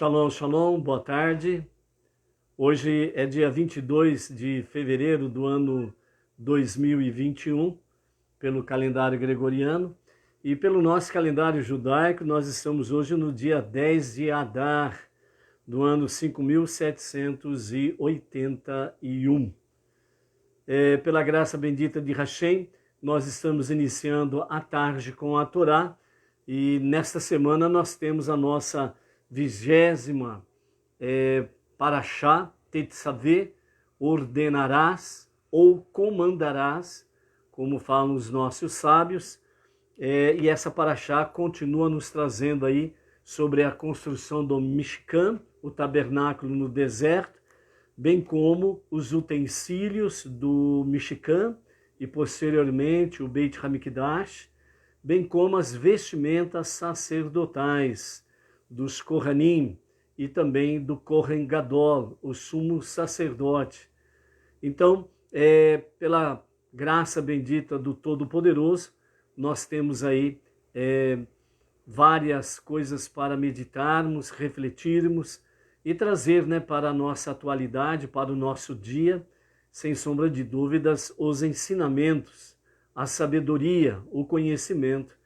Shalom, shalom, boa tarde. Hoje é dia 22 de fevereiro do ano 2021, pelo calendário gregoriano. E pelo nosso calendário judaico, nós estamos hoje no dia 10 de Adar, do ano 5781. Pela graça bendita de Hashem, nós estamos iniciando a tarde com a Torá. E nesta semana nós temos a nossa 20ª Parashá, Tetzaveh, ordenarás ou comandarás, como falam os nossos sábios. E essa Parashá continua nos trazendo aí sobre a construção do Mishkan, o tabernáculo no deserto, bem como os utensílios do Mishkan e posteriormente o Beit HaMikdash, bem como as vestimentas sacerdotais dos Kohanim e também do Kohen Gadol, o sumo sacerdote. Então, pela graça bendita do Todo-Poderoso, nós temos aí várias coisas para meditarmos, refletirmos e trazer, para a nossa atualidade, para o nosso dia, sem sombra de dúvidas, os ensinamentos, a sabedoria, o conhecimento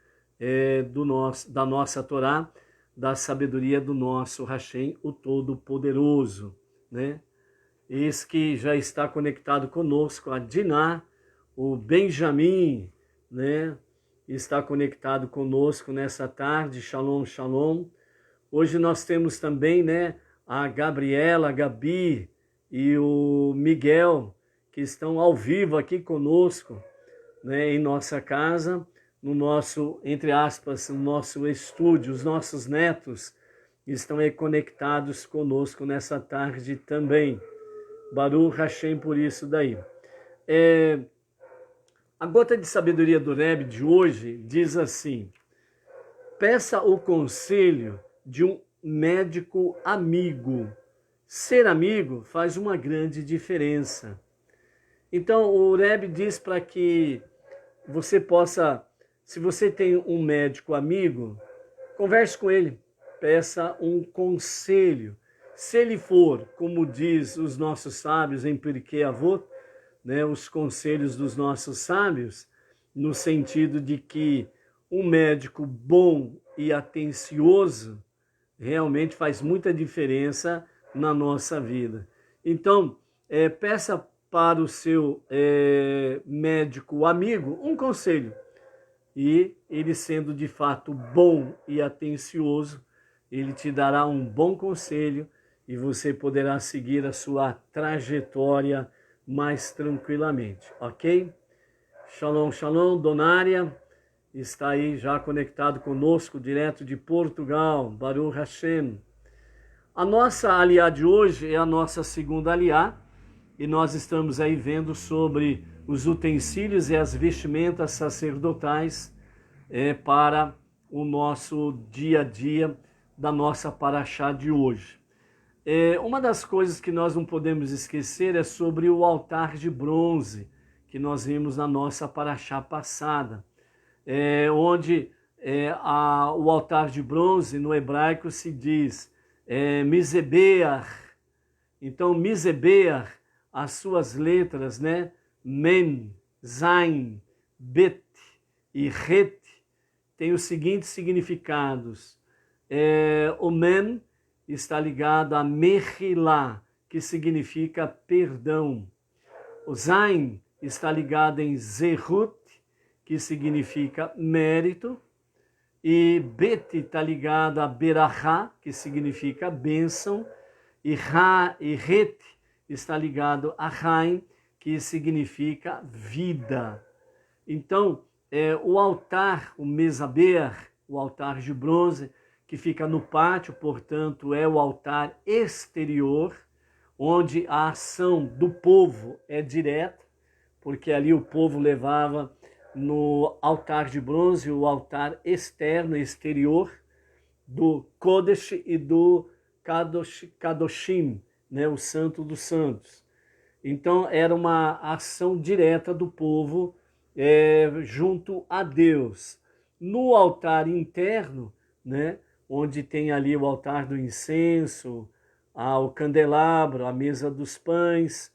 da nossa Torá, da sabedoria do nosso Hashem, o Todo-Poderoso, né? Eis que já está conectado conosco a Diná, o Benjamin, né? Está conectado conosco nessa tarde, shalom, shalom. Hoje nós temos também, a Gabriela, a Gabi e o Miguel, que estão ao vivo aqui conosco, em nossa casa, no nosso, entre aspas, no nosso estúdio. Os nossos netos estão aí conectados conosco nessa tarde também. Baruch Hashem por isso daí. A gota de sabedoria do Rebbe de hoje diz assim: peça o conselho de um médico amigo. Ser amigo faz uma grande diferença. Então o Rebbe diz para que você possa, se você tem um médico amigo, converse com ele, peça um conselho. Se ele for, como diz os nossos sábios em Pirkei Avot, os conselhos dos nossos sábios, no sentido de que um médico bom e atencioso realmente faz muita diferença na nossa vida. Então, peça para o seu médico amigo um conselho. E ele, sendo de fato bom e atencioso, ele te dará um bom conselho e você poderá seguir a sua trajetória mais tranquilamente, ok? Shalom, shalom, Donária está aí já conectado conosco, direto de Portugal, Baruch Hashem. A nossa aliá de hoje é a nossa segunda aliá, e nós estamos aí vendo sobre os utensílios e as vestimentas sacerdotais para o nosso dia a dia da nossa Parashá de hoje. Uma das coisas que nós não podemos esquecer é sobre o altar de bronze, que nós vimos na nossa Parashá passada, onde o altar de bronze no hebraico se diz Mizebeach. Então, Mizebeach, as suas letras, Mem, Zain, Bet e Het, tem os seguintes significados. O Mem está ligado a Mechilá, que significa perdão. O Zain está ligado em Zehut, que significa mérito. E Bet está ligado a Berachá, que significa bênção. E Het está ligado a Haim, que significa vida. Então, o altar, o Mesaber, o altar de bronze, que fica no pátio, portanto, é o altar exterior, onde a ação do povo é direta, porque ali o povo levava no altar de bronze o altar externo, exterior, do Kodesh e do Kadoshim, o Santo dos Santos. Então, era uma ação direta do povo junto a Deus. No altar interno, onde tem ali o altar do incenso, o candelabro, a mesa dos pães,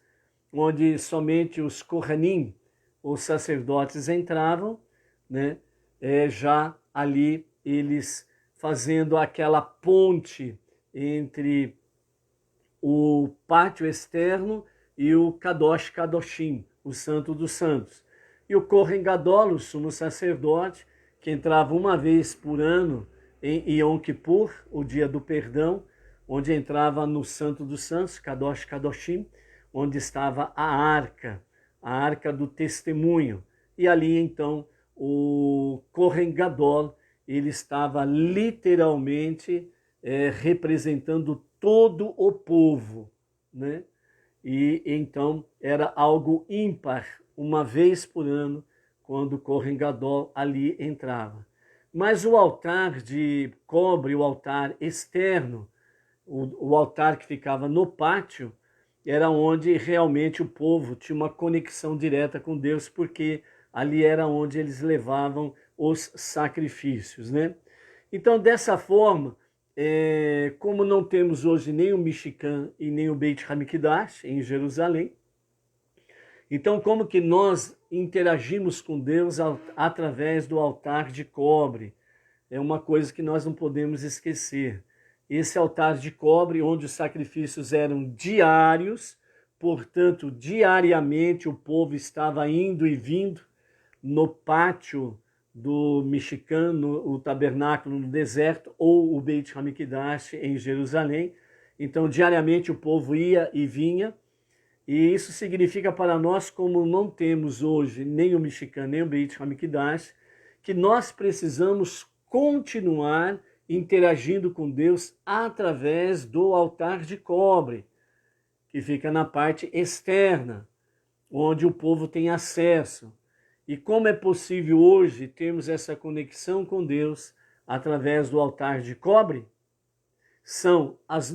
onde somente os Kohanim, os sacerdotes, entravam, né? Já ali eles fazendo aquela ponte entre o pátio externo e o Kadosh Kadoshim, o Santo dos Santos. E o Kohen Gadol, o sumo sacerdote, que entrava uma vez por ano em Yom Kippur, o dia do perdão, onde entrava no Santo dos Santos, Kadosh Kadoshim, onde estava a arca do testemunho. E ali então o Kohen Gadol, ele estava literalmente representando todo o povo, né? E então era algo ímpar, uma vez por ano, quando o Kohen Gadol ali entrava. Mas o altar de cobre, o altar externo, o altar que ficava no pátio, era onde realmente o povo tinha uma conexão direta com Deus, porque ali era onde eles levavam os sacrifícios, né? Então, dessa forma, como não temos hoje nem o Mishkan e nem o Beit HaMikdash em Jerusalém, então como que nós interagimos com Deus através do altar de cobre? É uma coisa que nós não podemos esquecer. Esse altar de cobre, onde os sacrifícios eram diários, portanto, diariamente o povo estava indo e vindo no pátio do Mishkan, o tabernáculo no deserto, ou o Beit HaMikdash em Jerusalém. Então, diariamente o povo ia e vinha, e isso significa para nós, como não temos hoje nem o Mishkan, nem o Beit HaMikdash, que nós precisamos continuar interagindo com Deus através do altar de cobre, que fica na parte externa, onde o povo tem acesso. E como é possível hoje termos essa conexão com Deus através do altar de cobre? São as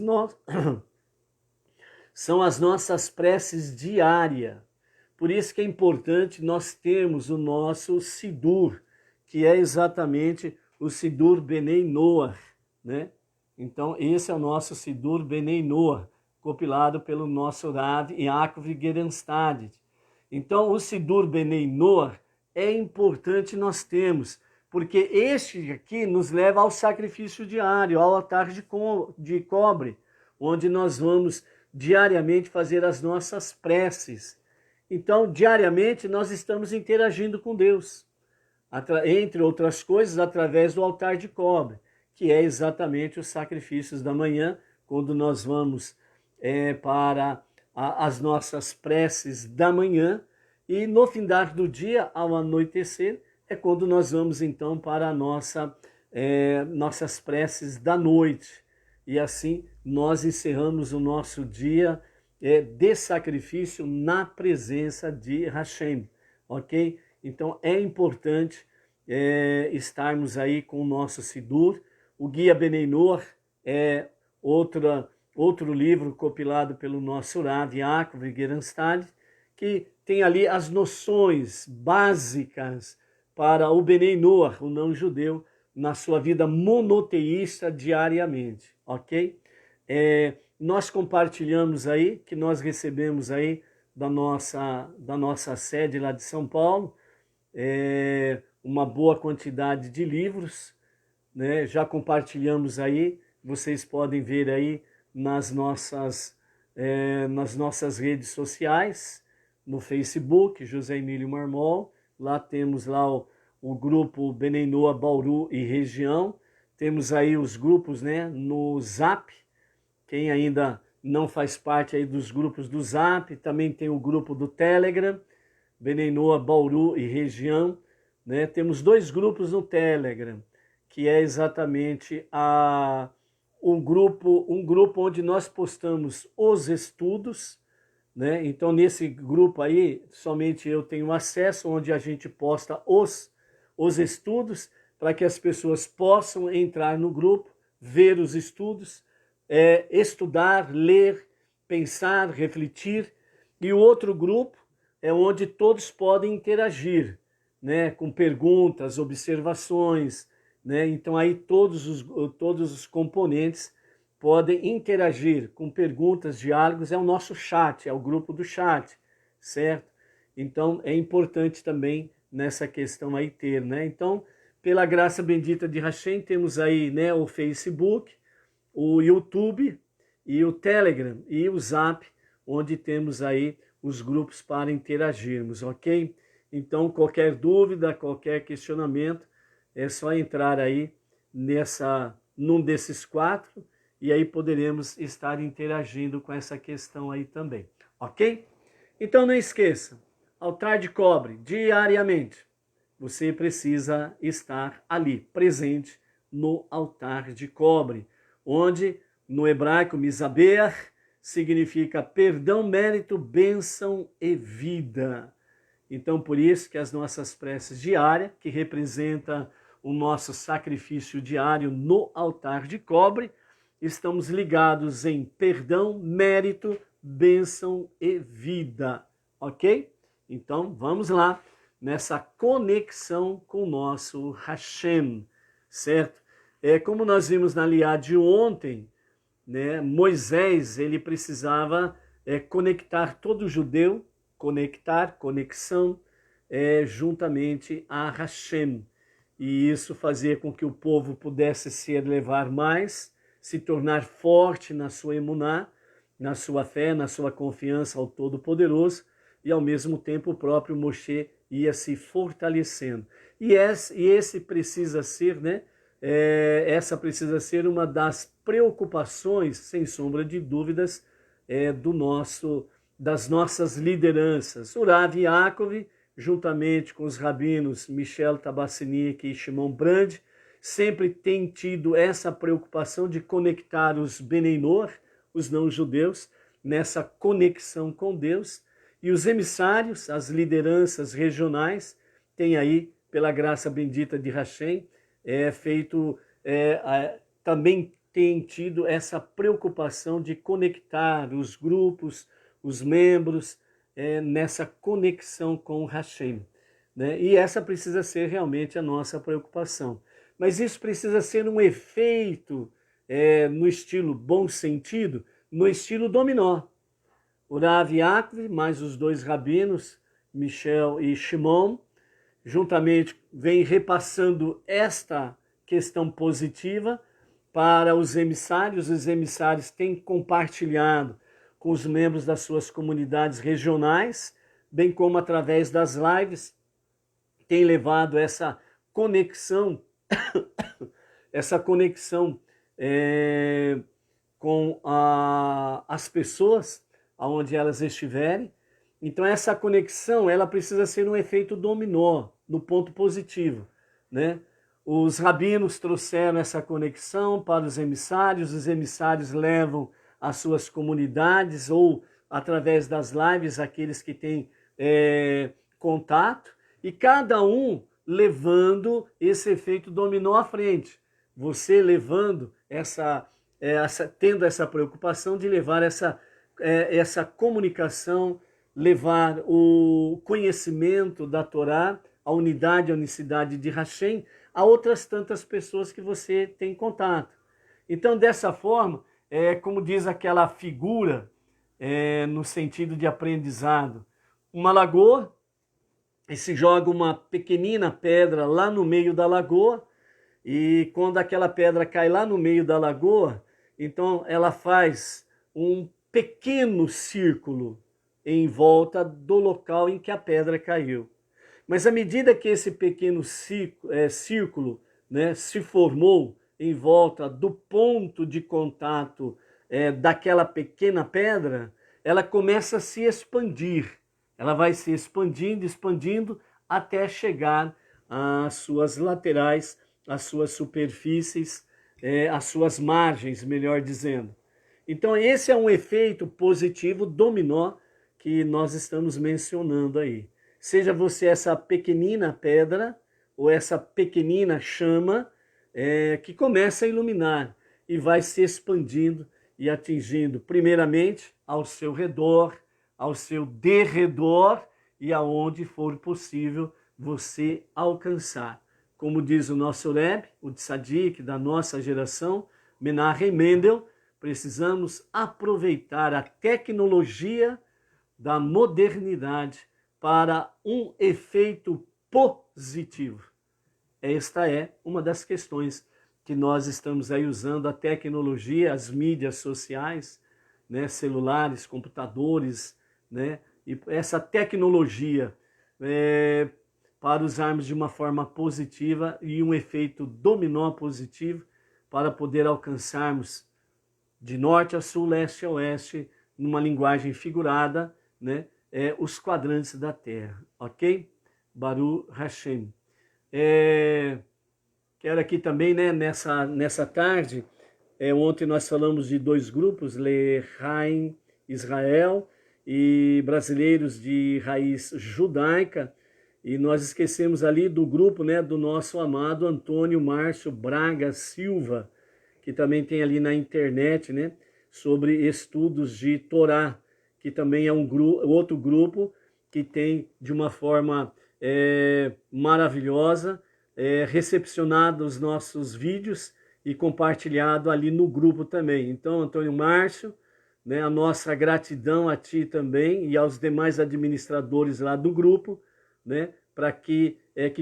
nossas preces diárias. Por isso que é importante nós termos o nosso Sidur, que é exatamente o Sidur Benei Noach, né? Então, esse é o nosso Sidur Benei Noach, compilado pelo nosso Rav Yaakov Gerenstad. Então, o Sidur Benei Noach é importante nós termos, porque este aqui nos leva ao sacrifício diário, ao altar de cobre, onde nós vamos diariamente fazer as nossas preces. Então, diariamente, nós estamos interagindo com Deus, entre outras coisas, através do altar de cobre, que é exatamente os sacrifícios da manhã, quando nós vamos para as nossas preces da manhã, e no findar do dia, ao anoitecer, é quando nós vamos então para nossas preces da noite. E assim nós encerramos o nosso dia de sacrifício na presença de Hashem, ok? Então é importante estarmos aí com o nosso Sidur. O Guia Benei Noach é outro livro compilado pelo nosso Rav Yaakov Gerenstad, que tem ali as noções básicas para o Benei Noach, o não-judeu, na sua vida monoteísta diariamente, ok? Nós compartilhamos aí, que nós recebemos aí da nossa sede lá de São Paulo, uma boa quantidade de livros, né? Já compartilhamos aí, vocês podem ver aí nas nossas redes sociais, no Facebook, José Emílio Marmol, lá temos lá o grupo Benei Noach Bauru e região, temos aí os grupos, né, no Zap, quem ainda não faz parte aí dos grupos do Zap, também tem o grupo do Telegram, Benei Noach Bauru e região, né? Temos 2 grupos no Telegram, que é exatamente um grupo onde nós postamos os estudos, né? Então nesse grupo aí, somente eu tenho acesso, onde a gente posta os estudos, para que as pessoas possam entrar no grupo, ver os estudos, estudar, ler, pensar, refletir. E o outro grupo é onde todos podem interagir, né, com perguntas, observações, né? Então aí todos os componentes podem interagir com perguntas, diálogos, é o nosso chat, é o grupo do chat, certo? Então é importante também nessa questão aí ter, né? Então, pela graça bendita de Hashem, temos aí, né, o Facebook, o YouTube e o Telegram e o Zap, onde temos aí os grupos para interagirmos, ok? Então, qualquer dúvida, qualquer questionamento, é só entrar aí num desses 4 e aí poderemos estar interagindo com essa questão aí também, ok? Então não esqueça, altar de cobre, diariamente, você precisa estar ali, presente no altar de cobre, onde no hebraico misabeach significa perdão, mérito, bênção e vida. Então por isso que as nossas preces diárias, que representa o nosso sacrifício diário no altar de cobre, estamos ligados em perdão, mérito, bênção e vida, ok? Então vamos lá nessa conexão com o nosso Hashem, certo? Como nós vimos na liá de ontem, né, Moisés ele precisava conectar todo judeu, conexão, juntamente a Hashem. E isso fazia com que o povo pudesse se elevar mais, se tornar forte na sua emuná, na sua fé, na sua confiança ao Todo-Poderoso, e ao mesmo tempo o próprio Moshe ia se fortalecendo. E esse precisa ser, né? Essa precisa ser uma das preocupações, sem sombra de dúvidas, das nossas lideranças. O Rav Yaakov, juntamente com os rabinos Michel Tabassinic e Shimon Brand, sempre tem tido essa preocupação de conectar os Beneinor, os não-judeus, nessa conexão com Deus. E os emissários, as lideranças regionais, têm aí, pela graça bendita de Hashem, também têm tido essa preocupação de conectar os grupos, os membros, nessa conexão com Hashem, né? E essa precisa ser realmente a nossa preocupação. Mas isso precisa ser um efeito no estilo bom sentido, no estilo dominó. O Rav Yaakov, mais os 2 rabinos, Michel e Shimon, juntamente vem repassando esta questão positiva para os emissários. Os emissários têm compartilhado com os membros das suas comunidades regionais, bem como através das lives, tem levado essa conexão, com as pessoas, aonde elas estiverem. Então essa conexão, ela precisa ser um efeito dominó, no ponto positivo, né? Os rabinos trouxeram essa conexão para os emissários levam as suas comunidades ou através das lives, aqueles que têm contato, e cada um levando esse efeito dominó à frente. Você levando tendo essa preocupação de levar essa comunicação, levar o conhecimento da Torá, a unidade, a unicidade de Hashem, a outras tantas pessoas que você tem contato. Então, dessa forma, como diz aquela figura, no sentido de aprendizado, uma lagoa, e se joga uma pequenina pedra lá no meio da lagoa, e quando aquela pedra cai lá no meio da lagoa, então ela faz um pequeno círculo em volta do local em que a pedra caiu. Mas à medida que esse pequeno círculo, né, se formou em volta do ponto de contato daquela pequena pedra, ela começa a se expandir. Ela vai se expandindo até chegar às suas laterais, às suas superfícies, às suas margens, melhor dizendo. Então esse é um efeito positivo dominó que nós estamos mencionando aí. Seja você essa pequenina pedra ou essa pequenina chama que começa a iluminar e vai se expandindo e atingindo primeiramente ao seu redor, ao seu derredor e aonde for possível você alcançar. como diz o nosso Rebbe, o tzadik da nossa geração, Menachem Mendel, precisamos aproveitar a tecnologia da modernidade para um efeito positivo. Esta é uma das questões que nós estamos aí usando a tecnologia, as mídias sociais, né, celulares, computadores, né, e essa tecnologia para usarmos de uma forma positiva e um efeito dominó positivo para poder alcançarmos de norte a sul, leste a oeste, numa linguagem figurada, né, os quadrantes da Terra, ok? Baruch Hashem. Quero aqui também, né, nessa tarde, ontem nós falamos de dois grupos, Lehaim Israel e brasileiros de raiz judaica, e nós esquecemos ali do grupo, né, do nosso amado Antônio Márcio Braga Silva, que também tem ali na internet, né, sobre estudos de Torá, que também é outro grupo que tem de uma forma maravilhosa recepcionado os nossos vídeos e compartilhado ali no grupo também. Então, Antônio Márcio, né, a nossa gratidão a ti também e aos demais administradores lá do grupo, né, para que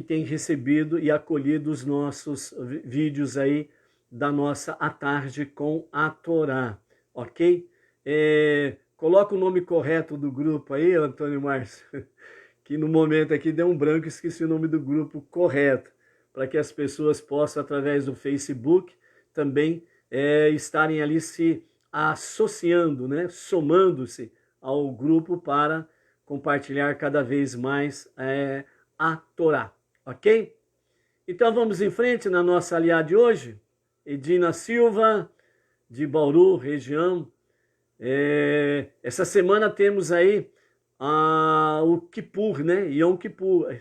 tem recebido e acolhido os nossos vídeos aí da nossa A Tarde com a Torá, ok? Coloca o nome correto do grupo aí, Antônio Márcio, que no momento aqui deu um branco, esqueci o nome do grupo correto, para que as pessoas possam, através do Facebook, também estarem ali se associando, né, somando-se ao grupo para compartilhar cada vez mais a Torá, ok? Então vamos em frente na nossa aliada de hoje, Edina Silva, de Bauru, região. Essa semana temos aí o Kippur, né? Yom Kippur.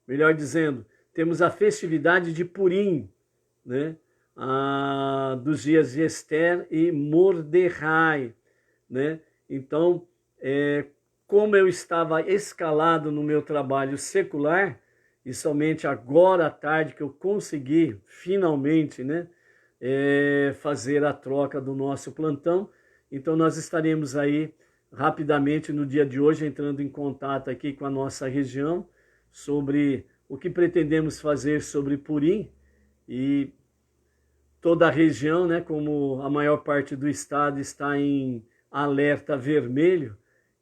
Melhor dizendo, temos a festividade de Purim, né? Dos dias de Esther e Mordecai, né? Então, como eu estava escalado no meu trabalho secular, e somente agora à tarde que eu consegui finalmente, né, fazer a troca do nosso plantão, então nós estaremos aí rapidamente no dia de hoje entrando em contato aqui com a nossa região sobre o que pretendemos fazer sobre Purim, e toda a região, né, como a maior parte do estado está em alerta vermelho,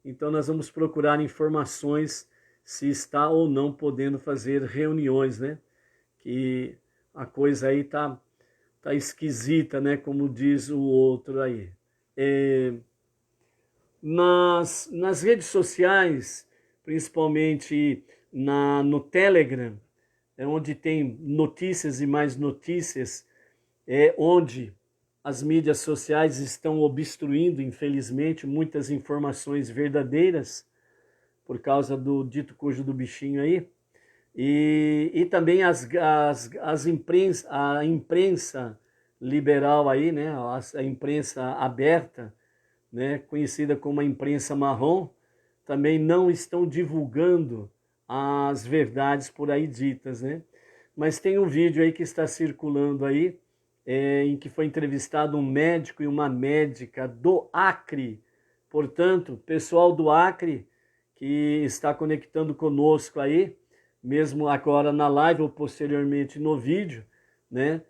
então nós vamos procurar informações se está ou não podendo fazer reuniões, né? Que a coisa aí tá esquisita, né? Como diz o outro aí. Nas redes sociais, principalmente no Telegram, onde tem notícias e mais notícias, onde as mídias sociais estão obstruindo, infelizmente, muitas informações verdadeiras, por causa do dito cujo do bichinho aí, e também a imprensa liberal aí, né, a imprensa aberta, né, conhecida como a imprensa marrom, também não estão divulgando as verdades por aí ditas, né? Mas tem um vídeo aí que está circulando aí, em que foi entrevistado um médico e uma médica do Acre. Portanto, pessoal do Acre que está conectando conosco aí, mesmo agora na live ou posteriormente no vídeo, né,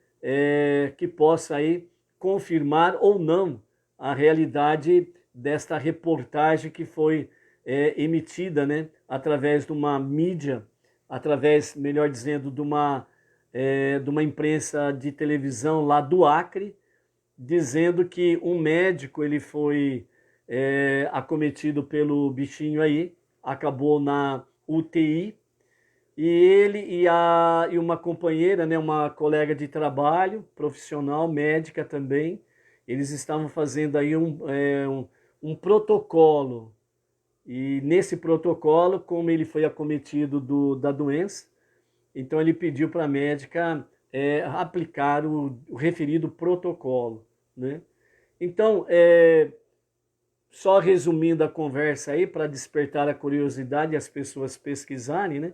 que possa aí confirmar ou não a realidade desta reportagem que foi emitida, né, através de uma mídia, através, melhor dizendo, de uma imprensa de televisão lá do Acre, dizendo que um médico ele foi acometido pelo bichinho aí, acabou na UTI, e ele e uma companheira, né, uma colega de trabalho, profissional, médica também, eles estavam fazendo aí um protocolo, e nesse protocolo, como ele foi acometido da doença, então ele pediu para a médica aplicar o referido protocolo, né? Então, só resumindo a conversa aí, para despertar a curiosidade e as pessoas pesquisarem, né?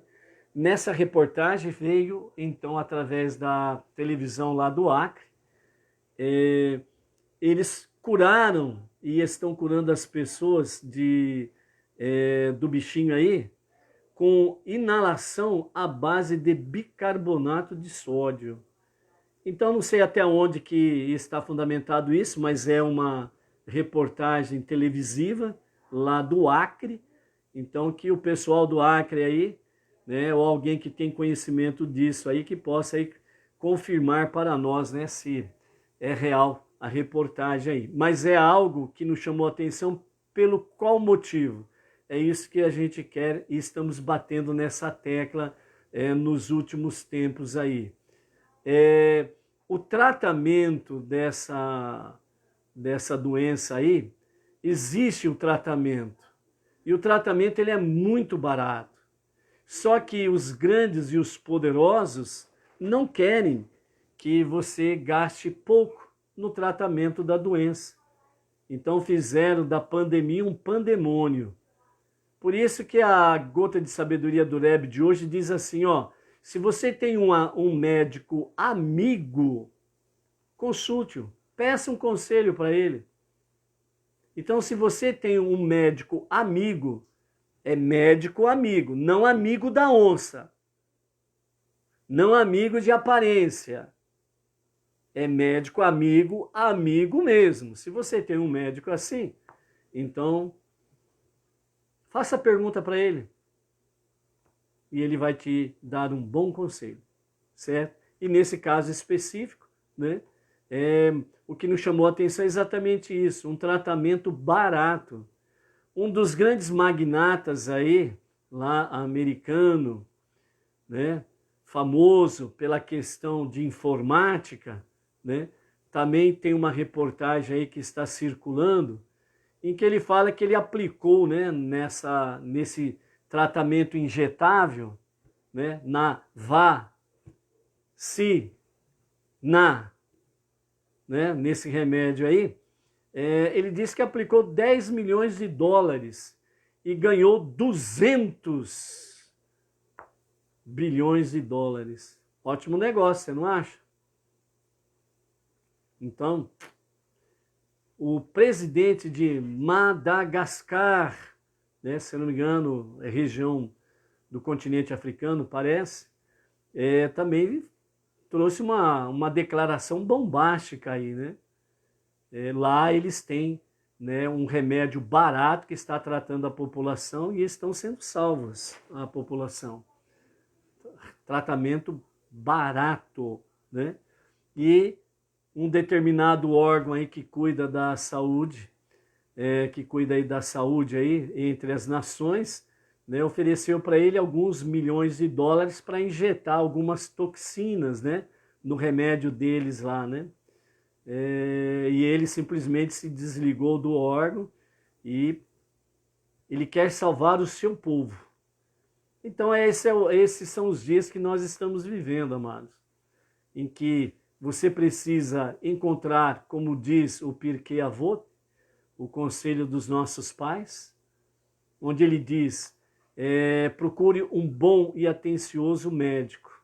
Nessa reportagem veio, então, através da televisão lá do Acre, eles curaram e estão curando as pessoas do bichinho aí com inalação à base de bicarbonato de sódio. Então, não sei até onde que está fundamentado isso, mas é uma reportagem televisiva lá do Acre. Então, que o pessoal do Acre aí, né, ou alguém que tem conhecimento disso aí, que possa aí confirmar para nós, né, se é real a reportagem aí. Mas é algo que nos chamou a atenção pelo qual motivo? É isso que a gente quer e estamos batendo nessa tecla nos últimos tempos aí. O tratamento dessa doença aí, existe o tratamento. E o tratamento ele é muito barato. Só que os grandes e os poderosos não querem que você gaste pouco no tratamento da doença. Então fizeram da pandemia um pandemônio. Por isso que a gota de sabedoria do Rebbe de hoje diz assim, ó, se você tem um médico amigo, consulte-o, peça um conselho para ele. Então, se você tem um médico amigo, é médico amigo, não amigo da onça, não amigo de aparência. É médico amigo, amigo mesmo. Se você tem um médico assim, então faça a pergunta para ele. E ele vai te dar um bom conselho, certo? E nesse caso específico, né, o que nos chamou a atenção é exatamente isso, um tratamento barato. Um dos grandes magnatas aí, lá americano, né, famoso pela questão de informática, né, também tem uma reportagem aí que está circulando, em que ele fala que ele aplicou, né, nesse tratamento injetável, né, na vacina, né, nesse remédio aí, ele disse que aplicou 10 milhões de dólares e ganhou 200 bilhões de dólares. Ótimo negócio, você não acha? Então, o presidente de Madagascar, né, se eu não me engano, é região do continente africano, parece, também trouxe uma declaração bombástica aí, né? Lá eles têm, né, um remédio barato que está tratando a população e estão sendo salvas a população. Tratamento barato, né? E um determinado órgão aí que cuida da saúde, aí entre as nações, né, ofereceu para ele alguns milhões de dólares para injetar algumas toxinas, né, no remédio deles lá, né? E ele simplesmente se desligou do órgão e ele quer salvar o seu povo. Então esses são os dias que nós estamos vivendo, amados, em que você precisa encontrar, como diz o Pirkei Avot, o conselho dos nossos pais, onde ele diz, procure um bom e atencioso médico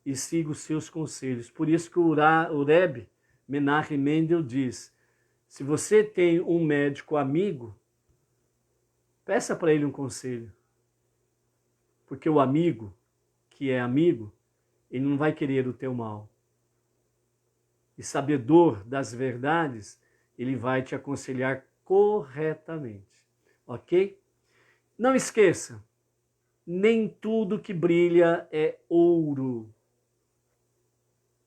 e siga os seus conselhos. Por isso que o Rebbe Menachem Mendel diz, se você tem um médico amigo, peça para ele um conselho. Porque o amigo, que é amigo, ele não vai querer o teu mal. E sabedor das verdades, ele vai te aconselhar corretamente. Ok? Não esqueça, nem tudo que brilha é ouro.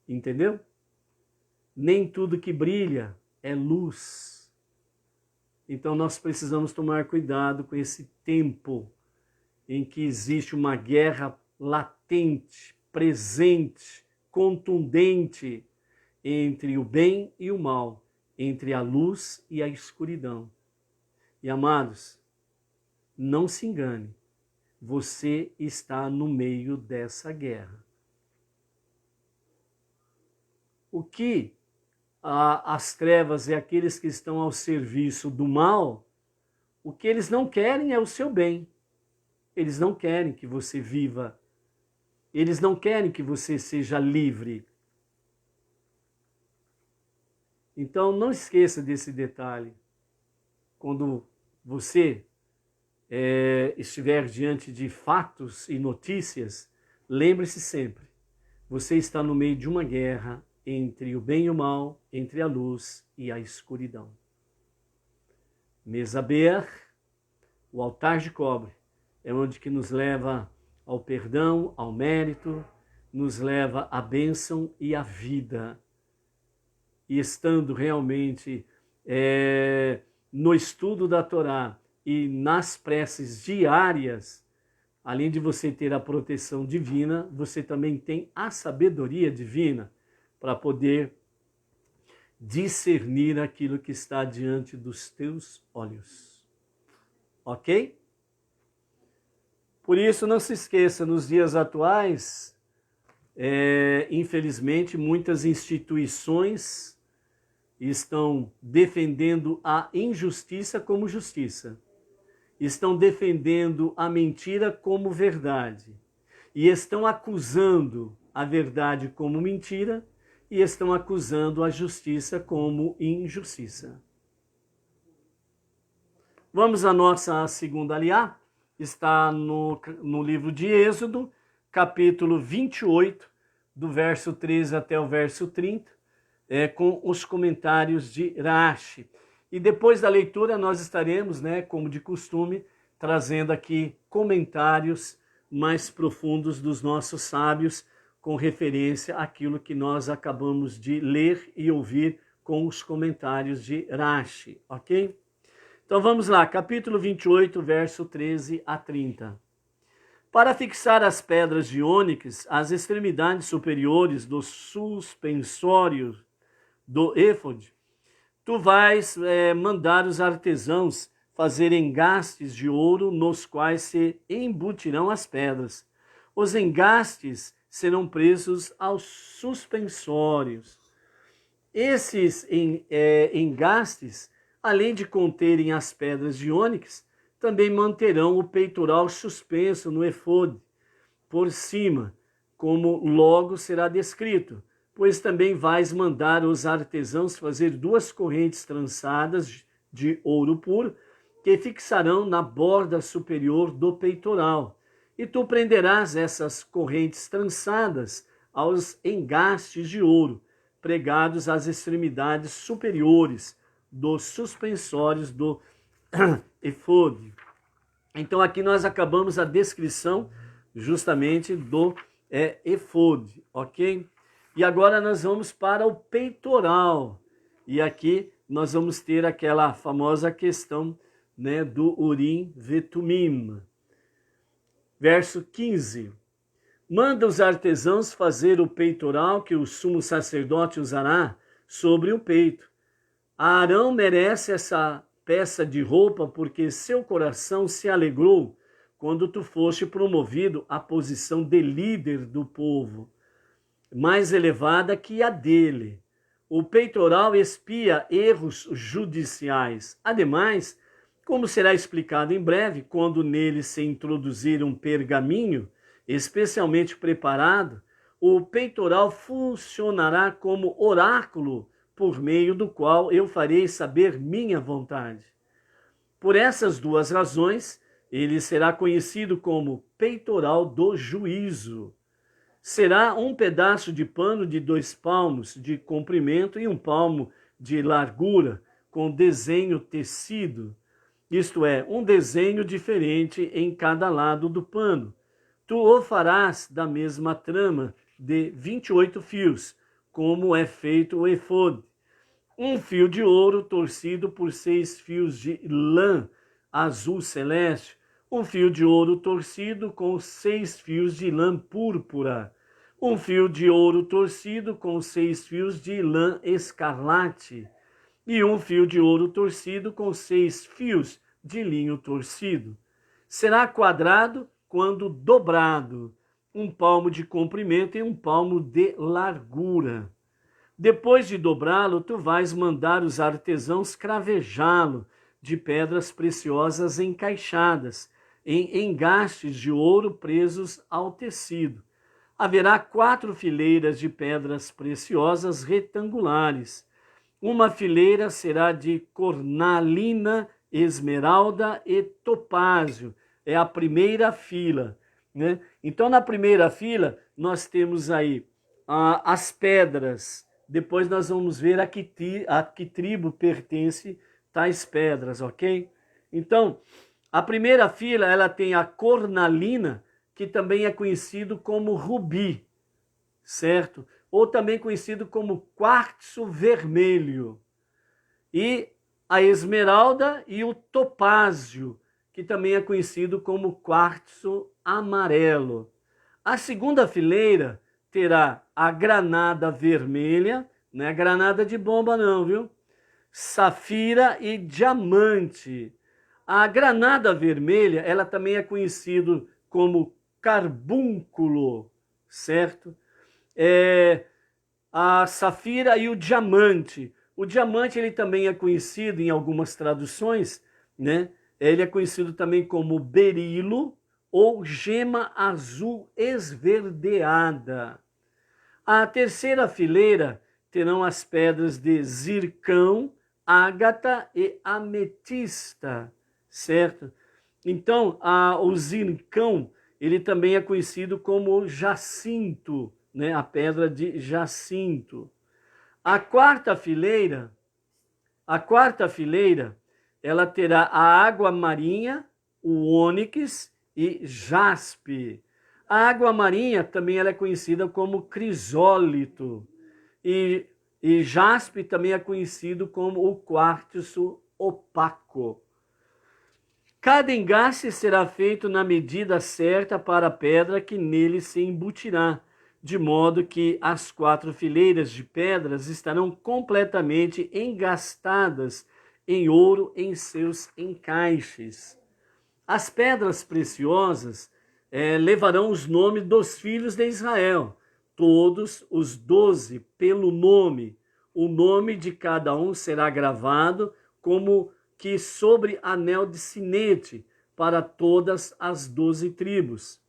Entendeu? Nem tudo que brilha é luz. Então nós precisamos tomar cuidado com esse tempo em que existe uma guerra latente, presente, contundente entre o bem e o mal, entre a luz e a escuridão. E amados, não se engane, você está no meio dessa guerra. O que as trevas e aqueles que estão ao serviço do mal, o que eles não querem é o seu bem. Eles não querem que você viva Eles não querem que você seja livre. Então, não esqueça desse detalhe. Quando você estiver diante de fatos e notícias, lembre-se sempre, você está no meio de uma guerra entre o bem e o mal, entre a luz e a escuridão. Mesaber, o altar de cobre, é onde que nos leva ao perdão, ao mérito, nos leva à bênção e à vida. E estando realmente no estudo da Torá e nas preces diárias, além de você ter a proteção divina, você também tem a sabedoria divina para poder discernir aquilo que está diante dos teus olhos. Ok? Por isso, não se esqueça, nos dias atuais, infelizmente, muitas instituições estão defendendo a injustiça como justiça. Estão defendendo a mentira como verdade. E estão acusando a verdade como mentira e estão acusando a justiça como injustiça. Vamos à nossa segunda aliá. Está no livro de Êxodo, capítulo 28, do verso 13 até o verso 30, com os comentários de Rashi. E depois da leitura nós estaremos, como de costume, trazendo aqui comentários mais profundos dos nossos sábios com referência àquilo que nós acabamos de ler e ouvir com os comentários de Rashi, ok? Então vamos lá, capítulo 28, verso 13 a 30. Para fixar as pedras de ônix às extremidades superiores do suspensório do éfode, tu vais mandar os artesãos fazer engastes de ouro nos quais se embutirão as pedras. Os engastes serão presos aos suspensórios. Esses engastes, além de conterem as pedras de ônix, também manterão o peitoral suspenso no efode por cima, como logo será descrito, pois também vais mandar os artesãos fazer 2 correntes trançadas de ouro puro, que fixarão na borda superior do peitoral. E tu prenderás essas correntes trançadas aos engastes de ouro, pregados às extremidades superiores dos suspensórios do efode. Então aqui nós acabamos a descrição justamente do efode, ok? E agora nós vamos para o peitoral. E aqui nós vamos ter aquela famosa questão, do Urim Vetumim. Verso 15. Manda os artesãos fazer o peitoral que o sumo sacerdote usará sobre o peito. Arão merece essa peça de roupa porque seu coração se alegrou quando tu foste promovido à posição de líder do povo, mais elevada que a dele. O peitoral expia erros judiciais. Ademais, como será explicado em breve, quando nele se introduzir um pergaminho especialmente preparado, o peitoral funcionará como oráculo por meio do qual eu farei saber minha vontade. Por essas 2 razões, ele será conhecido como peitoral do juízo. Será um pedaço de pano de 2 palmos de comprimento e 1 palmo de largura, com desenho tecido, isto é, um desenho diferente em cada lado do pano. Tu o farás da mesma trama de 28 fios, como é feito o efode. 1 fio de ouro torcido por 6 fios de lã azul celeste, 1 fio de ouro torcido com 6 fios de lã púrpura, 1 fio de ouro torcido com 6 fios de lã escarlate, e 1 fio de ouro torcido com 6 fios de linho torcido. Será quadrado quando dobrado, 1 palmo de comprimento e 1 palmo de largura. Depois de dobrá-lo, tu vais mandar os artesãos cravejá-lo de pedras preciosas encaixadas, em engastes de ouro presos ao tecido. Haverá 4 fileiras de pedras preciosas retangulares. Uma fileira será de cornalina, esmeralda e topázio. É a primeira fila, né? Então, na primeira fila, nós temos aí as pedras. Depois nós vamos ver a que tribo pertence tais pedras, ok? Então, a primeira fila, ela tem a cornalina, que também é conhecido como rubi, certo? Ou também conhecido como quartzo vermelho. E a esmeralda e o topázio, que também é conhecido como quartzo amarelo. A segunda fileira terá a granada vermelha, não é granada de bomba não, viu? Safira e diamante. A granada vermelha, ela também é conhecida como carbúnculo, certo? A safira e o diamante. O diamante, ele também é conhecido em algumas traduções, né? Ele é conhecido também como berilo ou gema azul esverdeada. A terceira fileira terão as pedras de zircão, ágata e ametista, certo? Então, o zircão, ele também é conhecido como jacinto, né? A pedra de jacinto. A quarta fileira, ela terá a água marinha, o ônix e jaspe. A água marinha também ela é conhecida como crisólito. E jaspe também é conhecido como o quartzo opaco. Cada engaste será feito na medida certa para a pedra que nele se embutirá, de modo que as 4 fileiras de pedras estarão completamente engastadas em ouro em seus encaixes. As pedras preciosas levarão os nomes dos filhos de Israel, todos os 12 pelo nome. O nome de cada um será gravado como que sobre anel de sinete para todas as 12 tribos.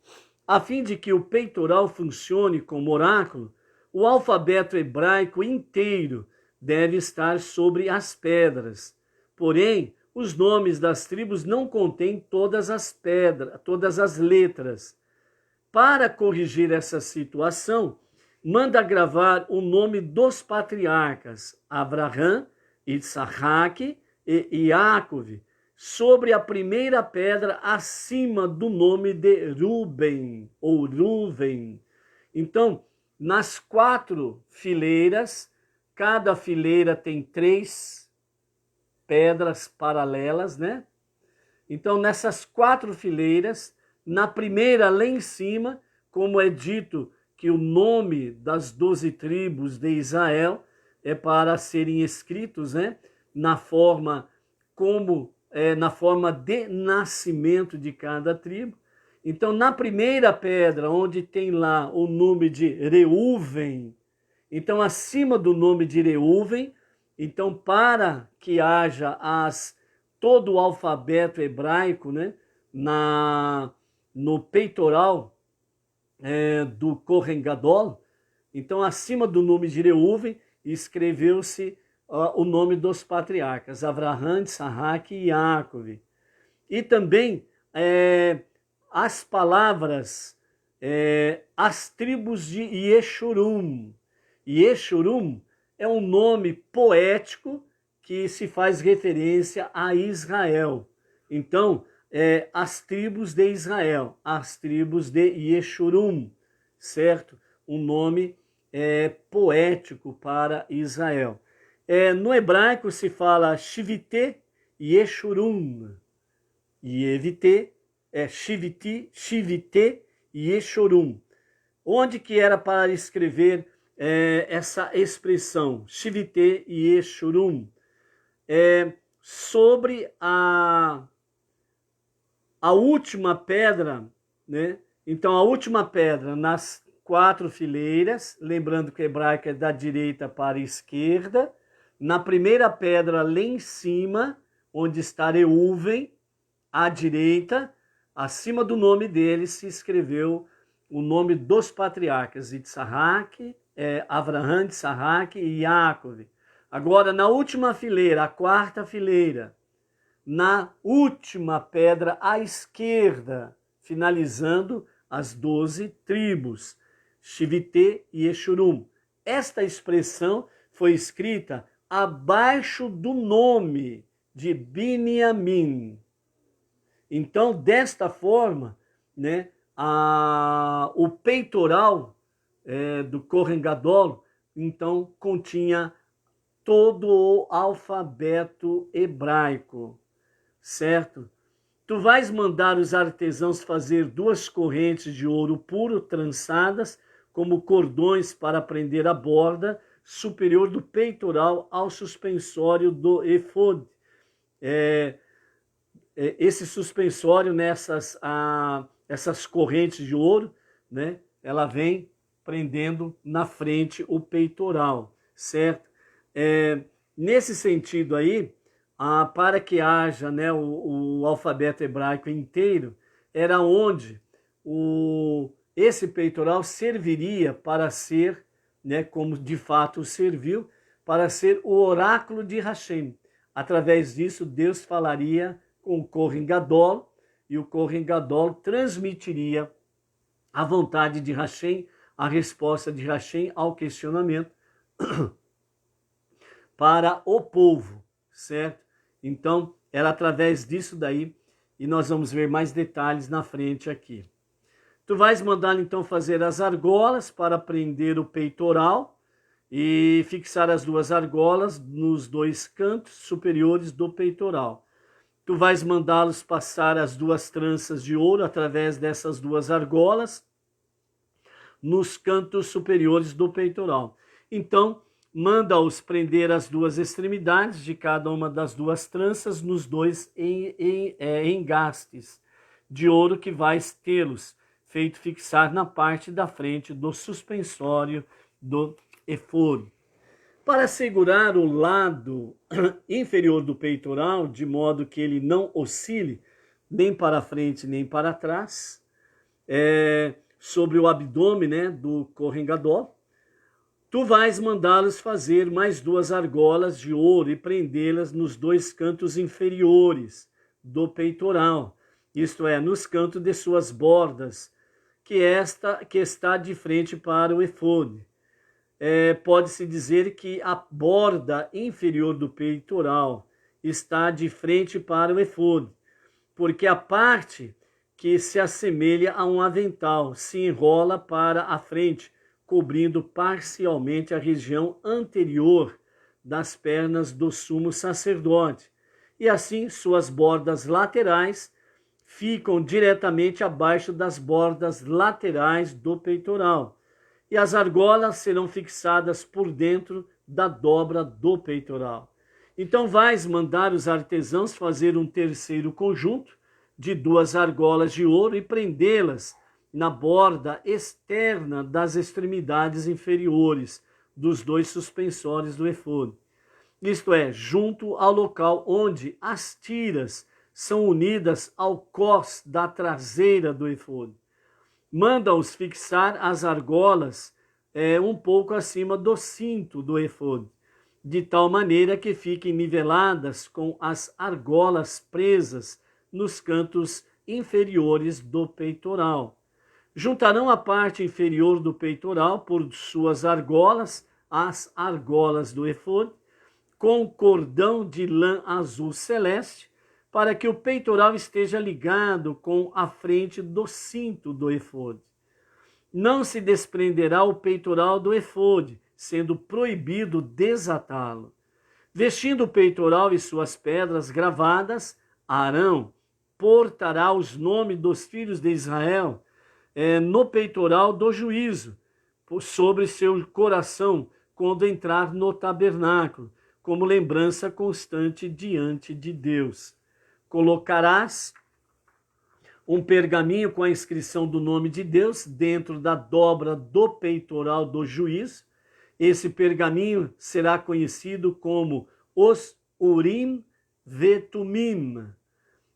A fim de que o peitoral funcione como oráculo, o alfabeto hebraico inteiro deve estar sobre as pedras. Porém, os nomes das tribos não contêm todas as letras. Para corrigir essa situação, manda gravar o nome dos patriarcas Abraham, Isaac e Jacob sobre a primeira pedra acima do nome de Ruben ou Ruven. Então, nas 4 fileiras, cada fileira tem 3 pedras paralelas, né? Então, nessas 4 fileiras, na primeira lá em cima, como é dito que o nome das 12 tribos de Israel é para serem escritos, né? Na forma de nascimento de cada tribo. Então, na primeira pedra, onde tem lá o nome de Reuven, então acima do nome de Reuven, então para que haja todo o alfabeto hebraico, né, no peitoral do Kohen Gadol, então acima do nome de Reuven escreveu-se o nome dos patriarcas, Abraham, Isaac e Jacob. E também as palavras, as tribos de Yeshurun. Yeshurun é um nome poético que se faz referência a Israel. Então, as tribos de Israel, as tribos de Yeshurun, certo? Um nome poético para Israel. No hebraico se fala Shivite Yeshurun. Yevite Shivite Yeshurun. Onde que era para escrever essa expressão? Shivite Yeshurun. Sobre a última pedra, né? Então, a última pedra nas 4 fileiras, lembrando que o hebraico é da direita para a esquerda. Na primeira pedra, lá em cima, onde está Reuven, à direita, acima do nome dele se escreveu o nome dos patriarcas, Yitzhak, Avraham, Yitzhak e Yaakov. Agora, na última fileira, a quarta fileira, na última pedra à esquerda, finalizando as 12 tribos, Shivite e Yeshurum. Esta expressão foi escrita abaixo do nome de Binyamin. Então, desta forma, né, o peitoral do Kohen Gadol, então, continha todo o alfabeto hebraico, certo? Tu vais mandar os artesãos fazer 2 correntes de ouro puro trançadas como cordões para prender a borda superior do peitoral ao suspensório do efod. Esse suspensório essas correntes de ouro, né? Ela vem prendendo na frente o peitoral, certo? Nesse sentido aí, para que haja, né, o alfabeto hebraico inteiro, era onde esse peitoral serviria para ser, né, como de fato serviu, para ser o oráculo de Hashem. Através disso, Deus falaria com o Kohen Gadol, e o Kohen Gadol transmitiria a vontade de Hashem, a resposta de Hashem ao questionamento para o povo, certo? Então, era através disso daí, e nós vamos ver mais detalhes na frente aqui. Tu vais mandar então fazer as argolas para prender o peitoral e fixar as 2 argolas nos 2 cantos superiores do peitoral. Tu vais mandá-los passar as 2 tranças de ouro através dessas 2 argolas nos cantos superiores do peitoral. Então, manda-os prender as 2 extremidades de cada uma das 2 tranças nos 2 engastes de ouro que vais tê-los feito fixar na parte da frente do suspensório do efod. Para segurar o lado inferior do peitoral, de modo que ele não oscile nem para frente nem para trás, sobre o abdômen, né, do Kohen Gadol, tu vais mandá-los fazer mais 2 argolas de ouro e prendê-las nos 2 cantos inferiores do peitoral, isto é, nos cantos de suas bordas, que está de frente para o efod. Pode-se dizer que a borda inferior do peitoral está de frente para o efod, porque a parte que se assemelha a um avental se enrola para a frente, cobrindo parcialmente a região anterior das pernas do sumo sacerdote. E assim suas bordas laterais ficam diretamente abaixo das bordas laterais do peitoral. E as argolas serão fixadas por dentro da dobra do peitoral. Então vais mandar os artesãos fazer um terceiro conjunto de 2 argolas de ouro e prendê-las na borda externa das extremidades inferiores dos 2 suspensórios do efod. Isto é, junto ao local onde as tiras são unidas ao cós da traseira do efod. Manda-os fixar as argolas um pouco acima do cinto do efod, de tal maneira que fiquem niveladas com as argolas presas nos cantos inferiores do peitoral. Juntarão a parte inferior do peitoral por suas argolas, as argolas do efod, com cordão de lã azul celeste, para que o peitoral esteja ligado com a frente do cinto do efod. Não se desprenderá o peitoral do efod, sendo proibido desatá-lo. Vestindo o peitoral e suas pedras gravadas, Arão portará os nomes dos filhos de Israel no peitoral do juízo, sobre seu coração, quando entrar no tabernáculo, como lembrança constante diante de Deus. Colocarás um pergaminho com a inscrição do nome de Deus dentro da dobra do peitoral do juiz. Esse pergaminho será conhecido como os Urim Vetumim,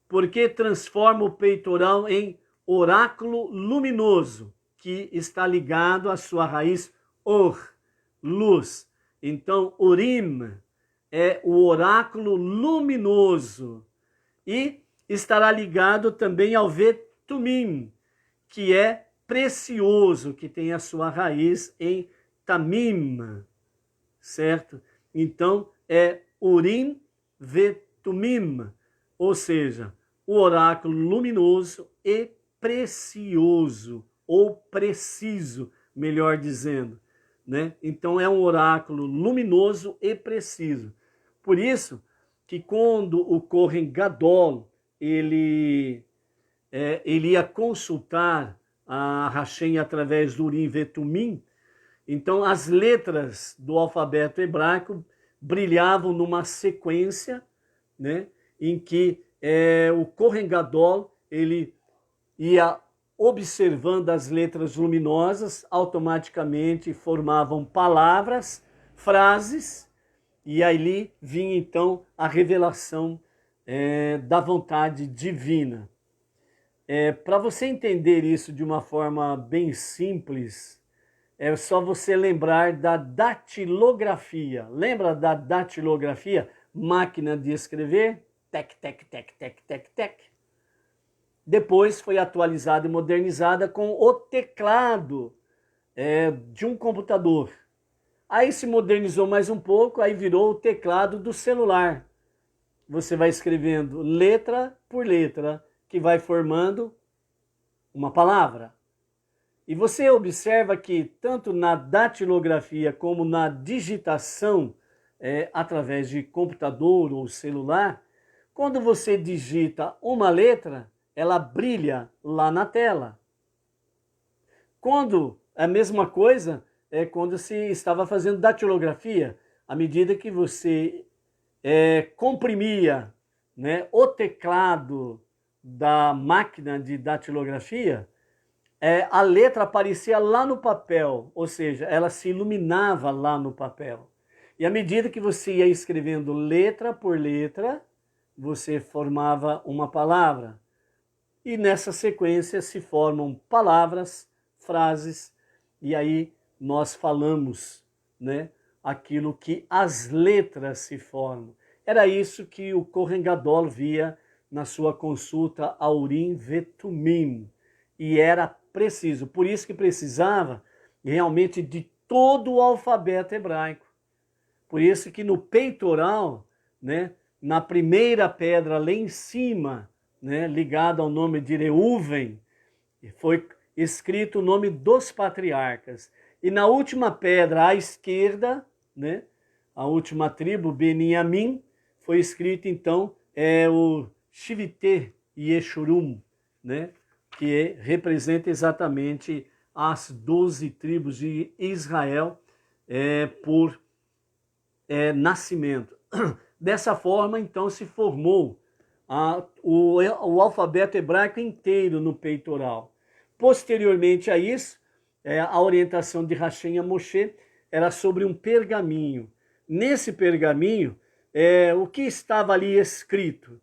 porque transforma o peitoral em oráculo luminoso que está ligado à sua raiz Or, luz. Então, Urim é o oráculo luminoso e estará ligado também ao Vetumim, que é precioso, que tem a sua raiz em Tamim, certo? Então, é Urim Vetumim, ou seja, o oráculo luminoso e precioso, ou preciso, melhor dizendo, né? Então, é um oráculo luminoso e preciso. Por isso que quando o Kohen Gadol, ele ia consultar a Hashem através do Urim Vetumim, então as letras do alfabeto hebraico brilhavam numa sequência, né, em que o Kohen Gadol, ele ia observando as letras luminosas, automaticamente formavam palavras, frases, e ali vinha então a revelação da vontade divina. Para você entender isso de uma forma bem simples, é só você lembrar da datilografia. Lembra da datilografia? Máquina de escrever? Tec, tec, tec, tec, tec, tec. Depois foi atualizada e modernizada com o teclado de um computador. Aí se modernizou mais um pouco, aí virou o teclado do celular. Você vai escrevendo letra por letra, que vai formando uma palavra. E você observa que tanto na datilografia como na digitação, através de computador ou celular, quando você digita uma letra, ela brilha lá na tela. Quando a mesma coisa é quando se estava fazendo datilografia, à medida que você comprimia, né, o teclado da máquina de datilografia, a letra aparecia lá no papel, ou seja, ela se iluminava lá no papel. E à medida que você ia escrevendo letra por letra, você formava uma palavra. E nessa sequência se formam palavras, frases, e aí nós falamos, né, aquilo que as letras se formam. Era isso que o Kohen Gadol via na sua consulta ao Urim Vetumim. E era preciso, por isso que precisava realmente de todo o alfabeto hebraico. Por isso que no peitoral, né, na primeira pedra lá em cima, né, ligado ao nome de Reuven, foi escrito o nome dos patriarcas. E na última pedra à esquerda, né, a última tribo, Beniamim, foi escrito então o Shivite Yeshurum, né, que representa exatamente as 12 tribos de Israel por nascimento. Dessa forma, então, se formou o alfabeto hebraico inteiro no peitoral. Posteriormente a isso, a orientação de Hashem a Moshe era sobre um pergaminho. Nesse pergaminho, o que estava ali escrito?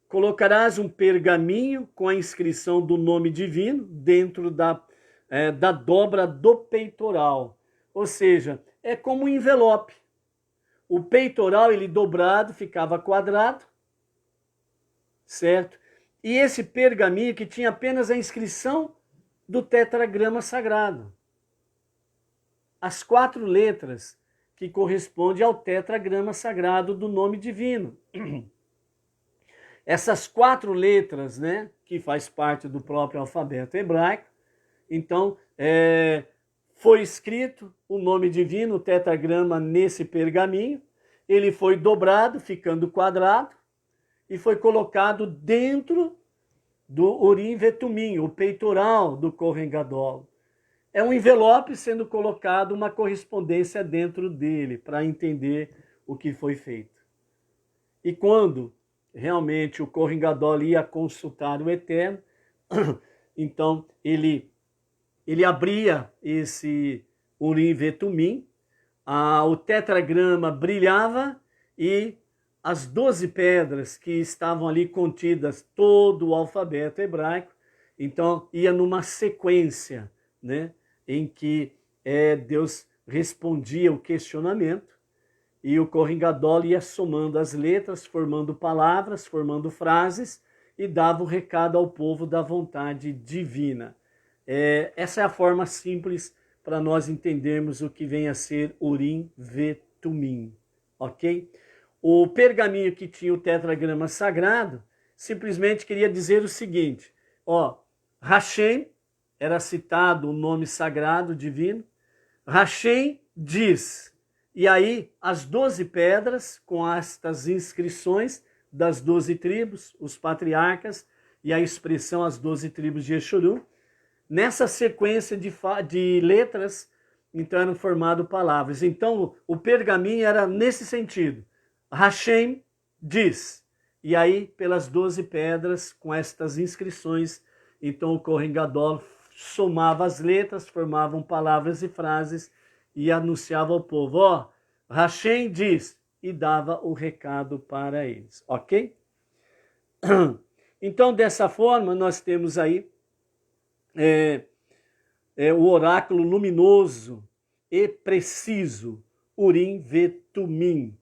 Colocarás um pergaminho com a inscrição do nome divino dentro da dobra do peitoral. Ou seja, é como um envelope. O peitoral, ele dobrado, ficava quadrado, certo? E esse pergaminho que tinha apenas a inscrição do tetragrama sagrado. As 4 letras que correspondem ao tetragrama sagrado do nome divino. Essas 4 letras, né, que faz parte do próprio alfabeto hebraico, então foi escrito o nome divino, o tetragrama, nesse pergaminho, ele foi dobrado, ficando quadrado, e foi colocado dentro do Urim Vetumim, o peitoral do Kohen Gadol. É um envelope sendo colocado uma correspondência dentro dele, para entender o que foi feito. E quando realmente o Kohen Gadol ia consultar o Eterno, então ele abria esse Urim Vetumim, o tetragrama brilhava e as 12 pedras que estavam ali contidas, todo o alfabeto hebraico, Então, ia numa sequência, né, em que Deus respondia o questionamento e o Kohen Gadol ia somando as letras, formando palavras, formando frases e dava o recado ao povo da vontade divina. Essa é a forma simples para nós entendermos o que vem a ser Urim Vetumim, ok? O pergaminho que tinha o tetragrama sagrado simplesmente queria dizer o seguinte, ó, Hashem, era citado o nome sagrado divino, Hashem diz, e aí as 12 pedras com estas inscrições das 12 tribos, os patriarcas, e a expressão as 12 tribos de Exuru, nessa sequência de letras, então eram formadas palavras. Então o pergaminho era nesse sentido, Hashem diz, e aí pelas 12 pedras com estas inscrições, então o Kohen Gadol somava as letras, formavam palavras e frases e anunciava ao povo, ó, Hashem diz, e dava o recado para eles, ok? Então, dessa forma, nós temos aí o oráculo luminoso e preciso, Urim Vetumim,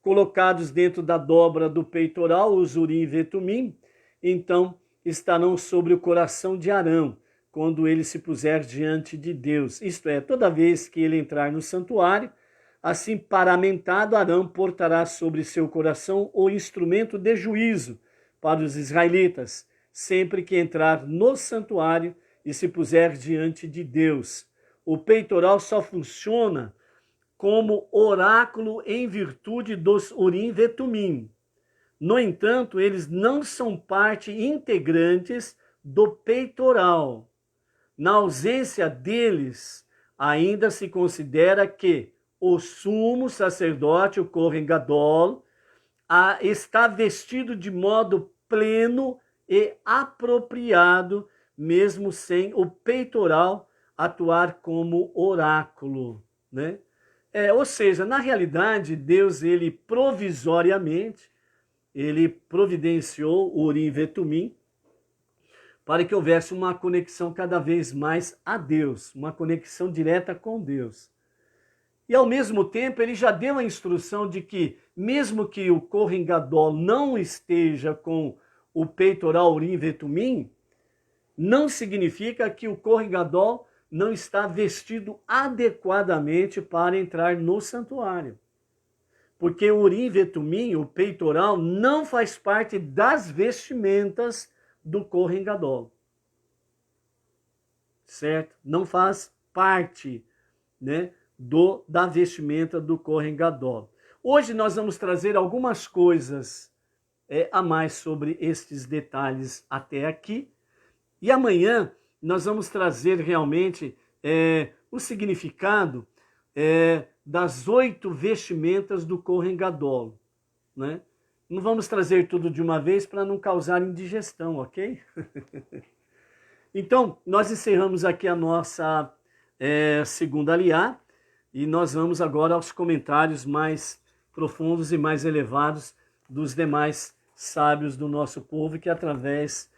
colocados dentro da dobra do peitoral, os Urim Vetumim, então estarão sobre o coração de Arão, quando ele se puser diante de Deus. Isto é, toda vez que ele entrar no santuário, assim paramentado, Arão portará sobre seu coração o instrumento de juízo para os israelitas, sempre que entrar no santuário e se puser diante de Deus. O peitoral só funciona como oráculo em virtude dos Urim Vetumim. No entanto, eles não são parte integrantes do peitoral. Na ausência deles, ainda se considera que o sumo sacerdote, o Kohen Gadol, está vestido de modo pleno e apropriado, mesmo sem o peitoral atuar como oráculo, né? Ou seja, na realidade, Deus, ele provisoriamente, ele providenciou o Urim Vetumim para que houvesse uma conexão cada vez mais a Deus, uma conexão direta com Deus. E ao mesmo tempo ele já deu a instrução de que, mesmo que o Kohen Gadol não esteja com o peitoral Urim Vetumim, não significa que o Kohen Gadol não está vestido adequadamente para entrar no santuário. Porque o Urim Vetumim, o peitoral, não faz parte das vestimentas do Kohen Gadol. Certo? Não faz parte, né, da vestimenta do Kohen Gadol. Hoje nós vamos trazer algumas coisas a mais sobre estes detalhes até aqui. E amanhã nós vamos trazer realmente o significado das 8 vestimentas do Kohen Gadol, né? Não vamos trazer tudo de uma vez para não causar indigestão, ok? Então, nós encerramos aqui a nossa segunda aliá e nós vamos agora aos comentários mais profundos e mais elevados dos demais sábios do nosso povo, que através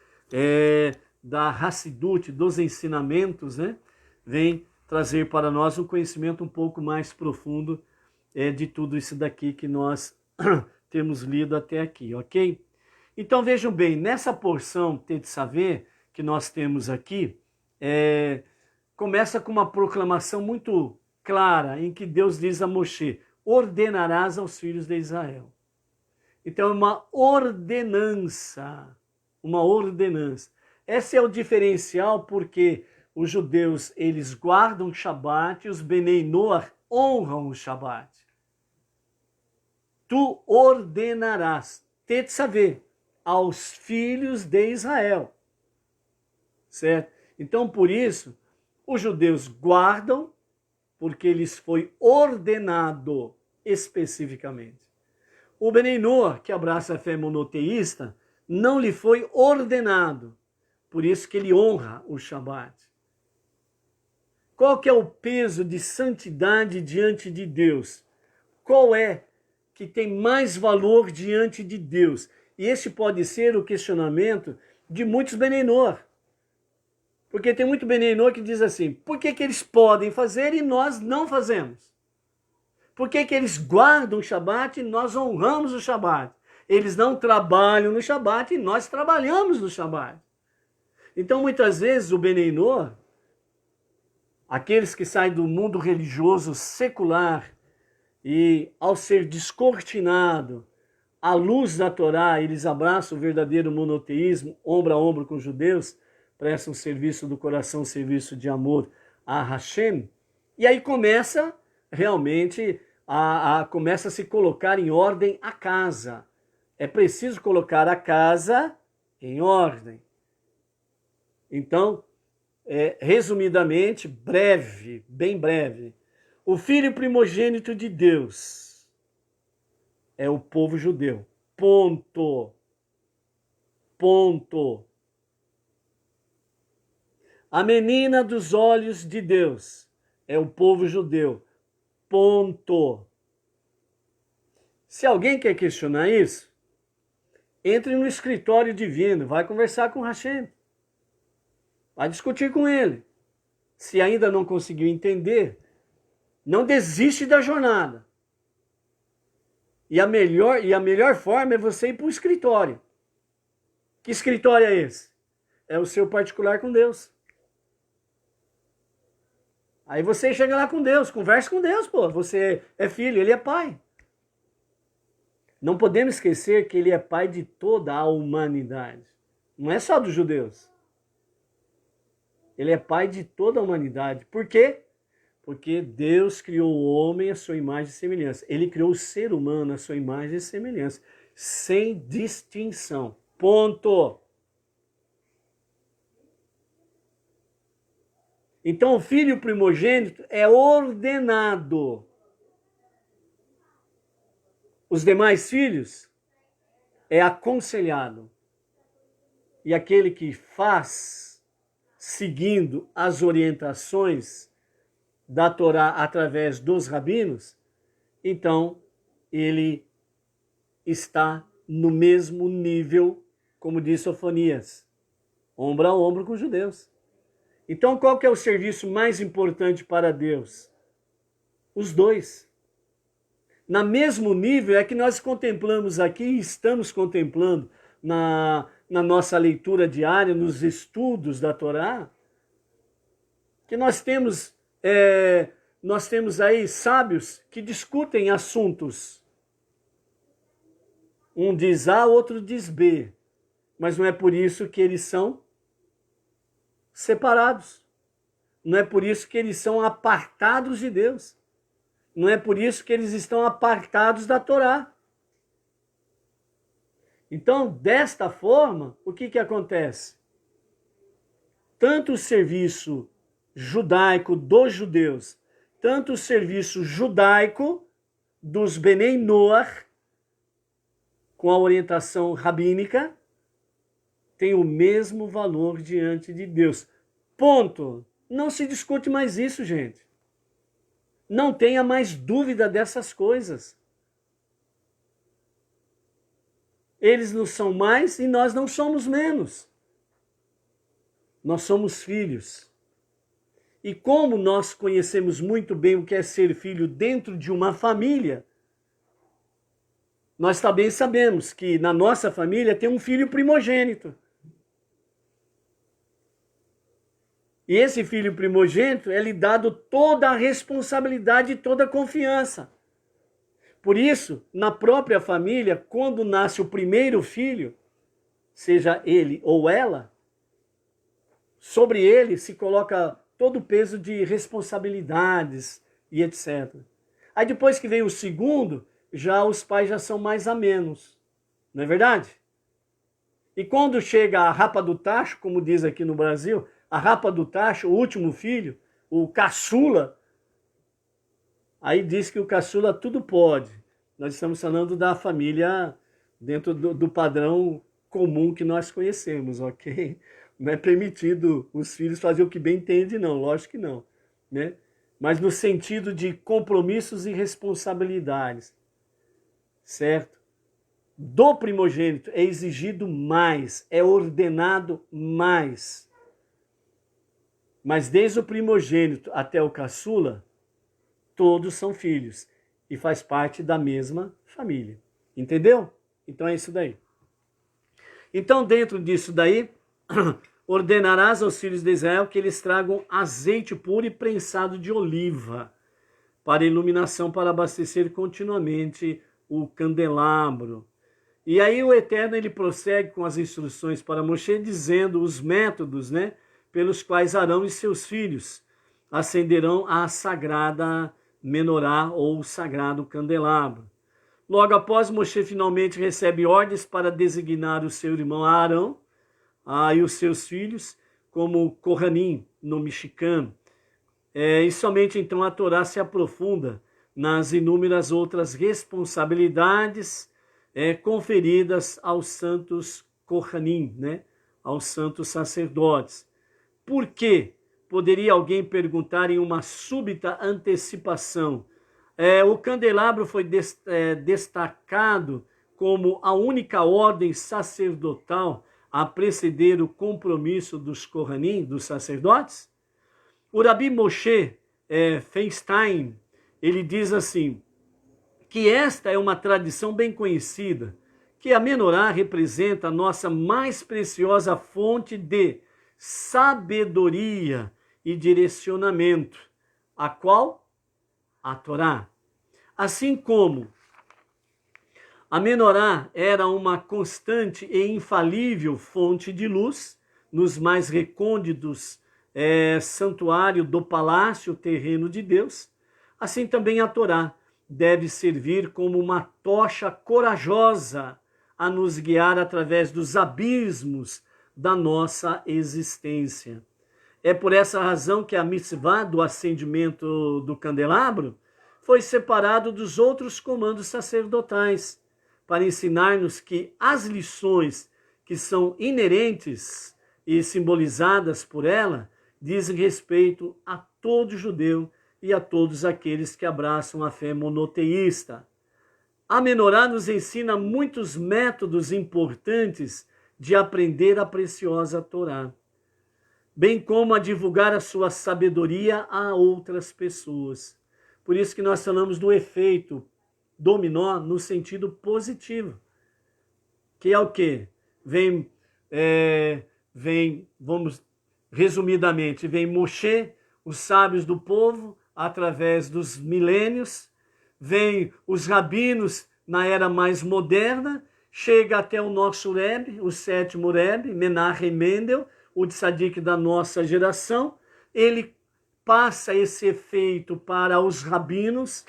da Hassidut, dos ensinamentos, né, vem trazer para nós um conhecimento um pouco mais profundo de tudo isso daqui que nós temos lido até aqui, ok? Então vejam bem, nessa porção Tetzaveh que nós temos aqui, começa com uma proclamação muito clara, em que Deus diz a Moshe, ordenarás aos filhos de Israel. Então é uma ordenança, uma ordenança. Esse é o diferencial porque os judeus, eles guardam o Shabat e os Benei Noach honram o Shabat. Tu ordenarás, Tetzaveh, aos filhos de Israel. Certo? Então, por isso, os judeus guardam, porque lhes foi ordenado especificamente. O Benei Noach, que abraça a fé monoteísta, não lhe foi ordenado, por isso que ele honra o Shabat. Qual que é o peso de santidade diante de Deus? Qual é que tem mais valor diante de Deus? E esse pode ser o questionamento de muitos Benei Noach. Porque tem muito Beneinô que diz assim, por que eles podem fazer e nós não fazemos? Por que eles guardam o Shabat e nós honramos o Shabat? Eles não trabalham no Shabat e nós trabalhamos no Shabat. Então, muitas vezes, o Beneinô, aqueles que saem do mundo religioso secular e, ao ser descortinado, à luz da Torá, eles abraçam o verdadeiro monoteísmo, ombro a ombro com os judeus, prestam serviço do coração, serviço de amor a Hashem, e aí começa realmente começa a se colocar em ordem a casa. É preciso colocar a casa em ordem. Então, resumidamente, breve, bem breve, o filho primogênito de Deus é o povo judeu. Ponto. Ponto. A menina dos olhos de Deus é o povo judeu. Ponto. Se alguém quer questionar isso, entre no escritório divino, vai conversar com Hashem. Vai discutir com ele. Se ainda não conseguiu entender, não desiste da jornada. E a melhor forma é você ir para o escritório. Que escritório é esse? É o seu particular com Deus. Aí você chega lá com Deus, conversa com Deus, pô. Você é filho, ele é pai. Não podemos esquecer que ele é pai de toda a humanidade. Não é só dos judeus. Ele é pai de toda a humanidade. Por quê? Porque Deus criou o homem à sua imagem e semelhança. Ele criou o ser humano à sua imagem e semelhança. Sem distinção. Ponto. Então o filho primogênito é ordenado. Os demais filhos é aconselhado. E aquele que faz, seguindo as orientações da Torá através dos rabinos, então ele está no mesmo nível, como disse Sofonias, ombro a ombro com os judeus. Então qual que é o serviço mais importante para Deus? Os dois. Na mesmo nível é que nós contemplamos aqui, estamos contemplando na nossa leitura diária, nos estudos da Torá, que nós temos aí sábios que discutem assuntos. Um diz A, outro diz B, mas não é por isso que eles são separados. Não é por isso que eles são apartados de Deus. Não é por isso que eles estão apartados da Torá. Então, desta forma, o que acontece? Tanto o serviço judaico dos judeus, tanto o serviço judaico dos Benei Noach, com a orientação rabínica, tem o mesmo valor diante de Deus. Ponto. Não se discute mais isso, gente. Não tenha mais dúvida dessas coisas. Eles não são mais e nós não somos menos. Nós somos filhos. E como nós conhecemos muito bem o que é ser filho dentro de uma família, nós também sabemos que na nossa família tem um filho primogênito. E esse filho primogênito é lhe dado toda a responsabilidade e toda a confiança. Por isso, na própria família, quando nasce o primeiro filho, seja ele ou ela, sobre ele se coloca todo o peso de responsabilidades e etc. Aí depois que vem o segundo, já os pais já são mais amenos. Não é verdade? E quando chega a rapa do tacho, como diz aqui no Brasil, a rapa do tacho, o último filho, o caçula, aí diz que o caçula tudo pode. Nós estamos falando da família dentro do padrão comum que nós conhecemos, ok? Não é permitido os filhos fazer o que bem entendem, não, lógico que não, né? Mas no sentido de compromissos e responsabilidades, certo? Do primogênito é exigido mais, é ordenado mais. Mas desde o primogênito até o caçula, todos são filhos e faz parte da mesma família. Entendeu? Então é isso daí. Então, dentro disso daí, ordenarás aos filhos de Israel que eles tragam azeite puro e prensado de oliva para iluminação, para abastecer continuamente o candelabro. E aí o Eterno ele prossegue com as instruções para Moshe, dizendo os métodos, né, pelos quais Arão e seus filhos acenderão a sagrada menorá ou sagrado candelabro. Logo após, Moshe finalmente recebe ordens para designar o seu irmão Arão e os seus filhos como Kohanim, no mexicano. E somente então a Torá se aprofunda nas inúmeras outras responsabilidades conferidas aos santos Kohanim, né? Aos santos sacerdotes. Por quê? Poderia alguém perguntar em uma súbita antecipação. O candelabro foi destacado como a única ordem sacerdotal a preceder o compromisso dos Kohanim, dos sacerdotes? O Rabi Moshe Feinstein, ele diz assim, que esta é uma tradição bem conhecida, que a menorá representa a nossa mais preciosa fonte de sabedoria e direcionamento, a qual? A Torá. Assim como a menorá era uma constante e infalível fonte de luz nos mais recônditos santuário do palácio terreno de Deus, assim também a Torá deve servir como uma tocha corajosa a nos guiar através dos abismos da nossa existência. É por essa razão que a mitzvah do acendimento do candelabro foi separado dos outros comandos sacerdotais, para ensinar-nos que as lições que são inerentes e simbolizadas por ela dizem respeito a todo judeu e a todos aqueles que abraçam a fé monoteísta. A menorá nos ensina muitos métodos importantes de aprender a preciosa Torá, bem como a divulgar a sua sabedoria a outras pessoas. Por isso que nós falamos do efeito dominó no sentido positivo, que é o quê? Vamos resumidamente, vem Moshe, os sábios do povo, através dos milênios, vem os rabinos na era mais moderna, chega até o nosso Rebbe, o sétimo Rebbe, Menachem Mendel, o tzadik da nossa geração, ele passa esse efeito para os rabinos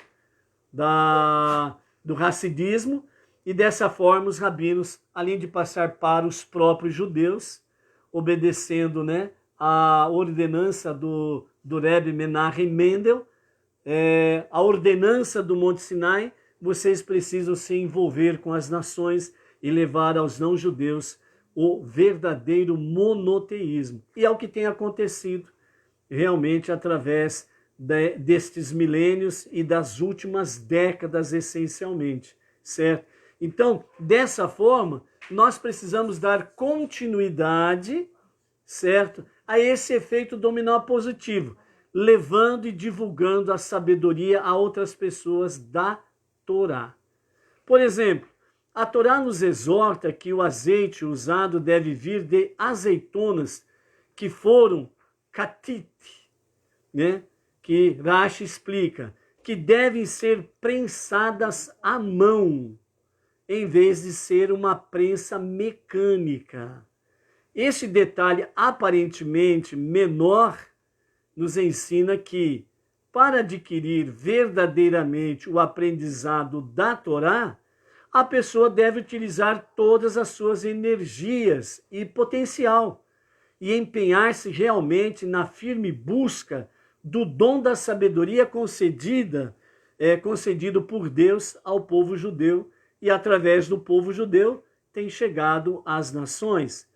do Hassidismo, e dessa forma os rabinos, além de passar para os próprios judeus, obedecendo, né, a ordenança do Rebbe Menachem Mendel, a ordenança do Monte Sinai, vocês precisam se envolver com as nações e levar aos não-judeus o verdadeiro monoteísmo. E é o que tem acontecido realmente através destes milênios e das últimas décadas, essencialmente, certo? Então, dessa forma, nós precisamos dar continuidade, certo, a esse efeito dominó positivo, levando e divulgando a sabedoria a outras pessoas da Torá. Por exemplo, a Torá nos exorta que o azeite usado deve vir de azeitonas que foram katit, né? Que Rashi explica, que devem ser prensadas à mão, em vez de ser uma prensa mecânica. Esse detalhe aparentemente menor nos ensina que, para adquirir verdadeiramente o aprendizado da Torá, a pessoa deve utilizar todas as suas energias e potencial e empenhar-se realmente na firme busca do dom da sabedoria concedido por Deus ao povo judeu, e através do povo judeu tem chegado às nações.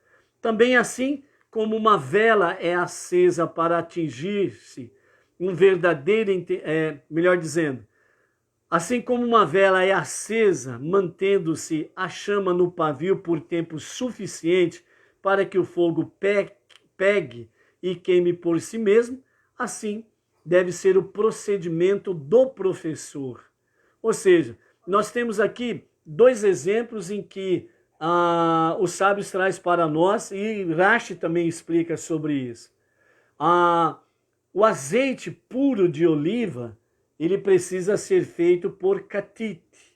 Também assim como uma vela é acesa para atingir-se um verdadeiro, melhor dizendo, assim como uma vela é acesa, mantendo-se a chama no pavio por tempo suficiente para que o fogo pegue e queime por si mesmo, assim deve ser o procedimento do professor. Ou seja, nós temos aqui dois exemplos em que os sábios traz para nós, e Rashi também explica sobre isso. O azeite puro de oliva, ele precisa ser feito por catite,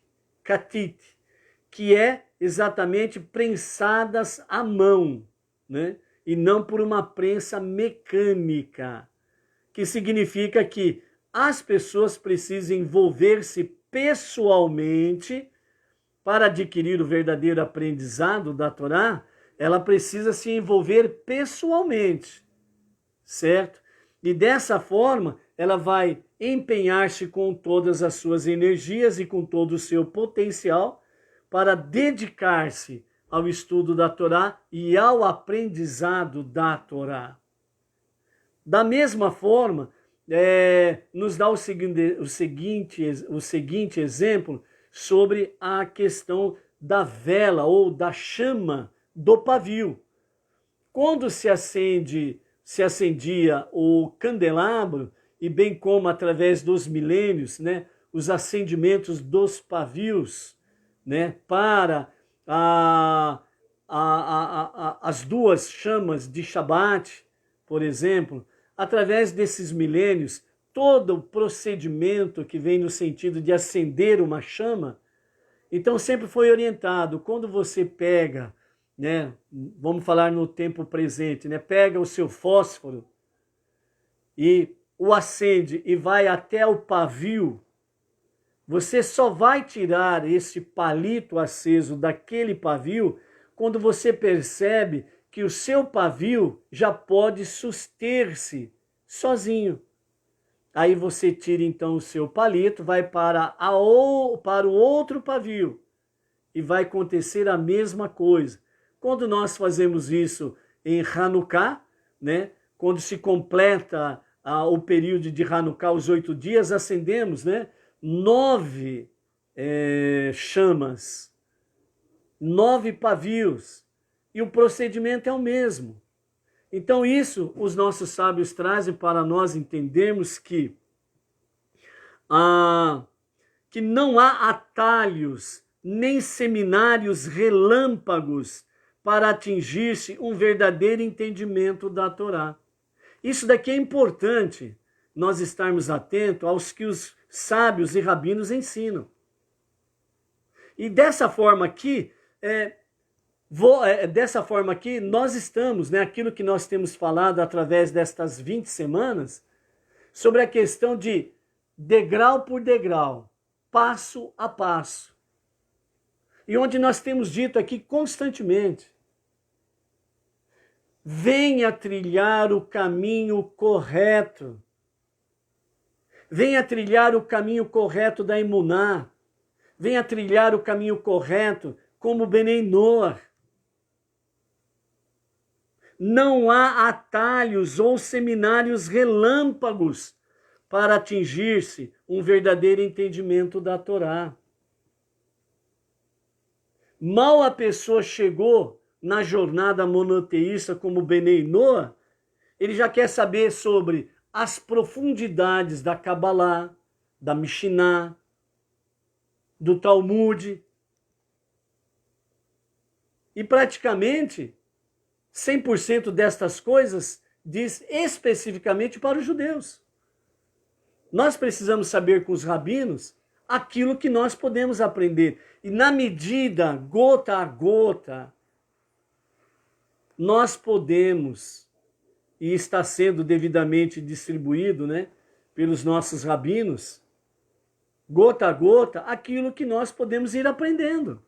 que é exatamente prensadas à mão, né? E não por uma prensa mecânica, que significa que as pessoas precisam envolver-se pessoalmente para adquirir o verdadeiro aprendizado da Torá. Ela precisa se envolver pessoalmente, certo? E dessa forma, ela vai empenhar-se com todas as suas energias e com todo o seu potencial para dedicar-se ao estudo da Torá e ao aprendizado da Torá. Da mesma forma, nos dá o seguinte exemplo sobre a questão da vela ou da chama do pavio. Quando se acendia o candelabro, e bem como através dos milênios, né, os acendimentos dos pavios, né, para as duas chamas de Shabat, por exemplo, através desses milênios, todo o procedimento que vem no sentido de acender uma chama, então sempre foi orientado. Quando você pega, né, vamos falar no tempo presente, né, pega o seu fósforo e o acende e vai até o pavio, você só vai tirar esse palito aceso daquele pavio quando você percebe que o seu pavio já pode suster-se sozinho. Aí você tira então o seu palito, vai para o outro pavio e vai acontecer a mesma coisa. Quando nós fazemos isso em Hanukkah, né, quando se completa o período de Hanukkah, os 8 dias, acendemos, né, 9 chamas, 9 pavios, e o procedimento é o mesmo. Então isso os nossos sábios trazem para nós entendermos que não há atalhos nem seminários relâmpagos para atingir-se um verdadeiro entendimento da Torá. Isso daqui é importante, nós estarmos atentos aos que os sábios e rabinos ensinam. E dessa forma aqui, nós estamos, né, aquilo que nós temos falado através destas 20 semanas, sobre a questão de degrau por degrau, passo a passo. E onde nós temos dito aqui constantemente, venha trilhar o caminho correto. Venha trilhar o caminho correto da Emuná. Venha trilhar o caminho correto como Benei Noach. Não há atalhos ou seminários relâmpagos para atingir-se um verdadeiro entendimento da Torá. Mal a pessoa chegou na jornada monoteísta como Benei Noach, ele já quer saber sobre as profundidades da Kabbalah, da Mishnah, do Talmud. E praticamente 100% destas coisas diz especificamente para os judeus. Nós precisamos saber com os rabinos aquilo que nós podemos aprender. E na medida, gota a gota, nós podemos, e está sendo devidamente distribuído, né, pelos nossos rabinos, gota a gota, aquilo que nós podemos ir aprendendo.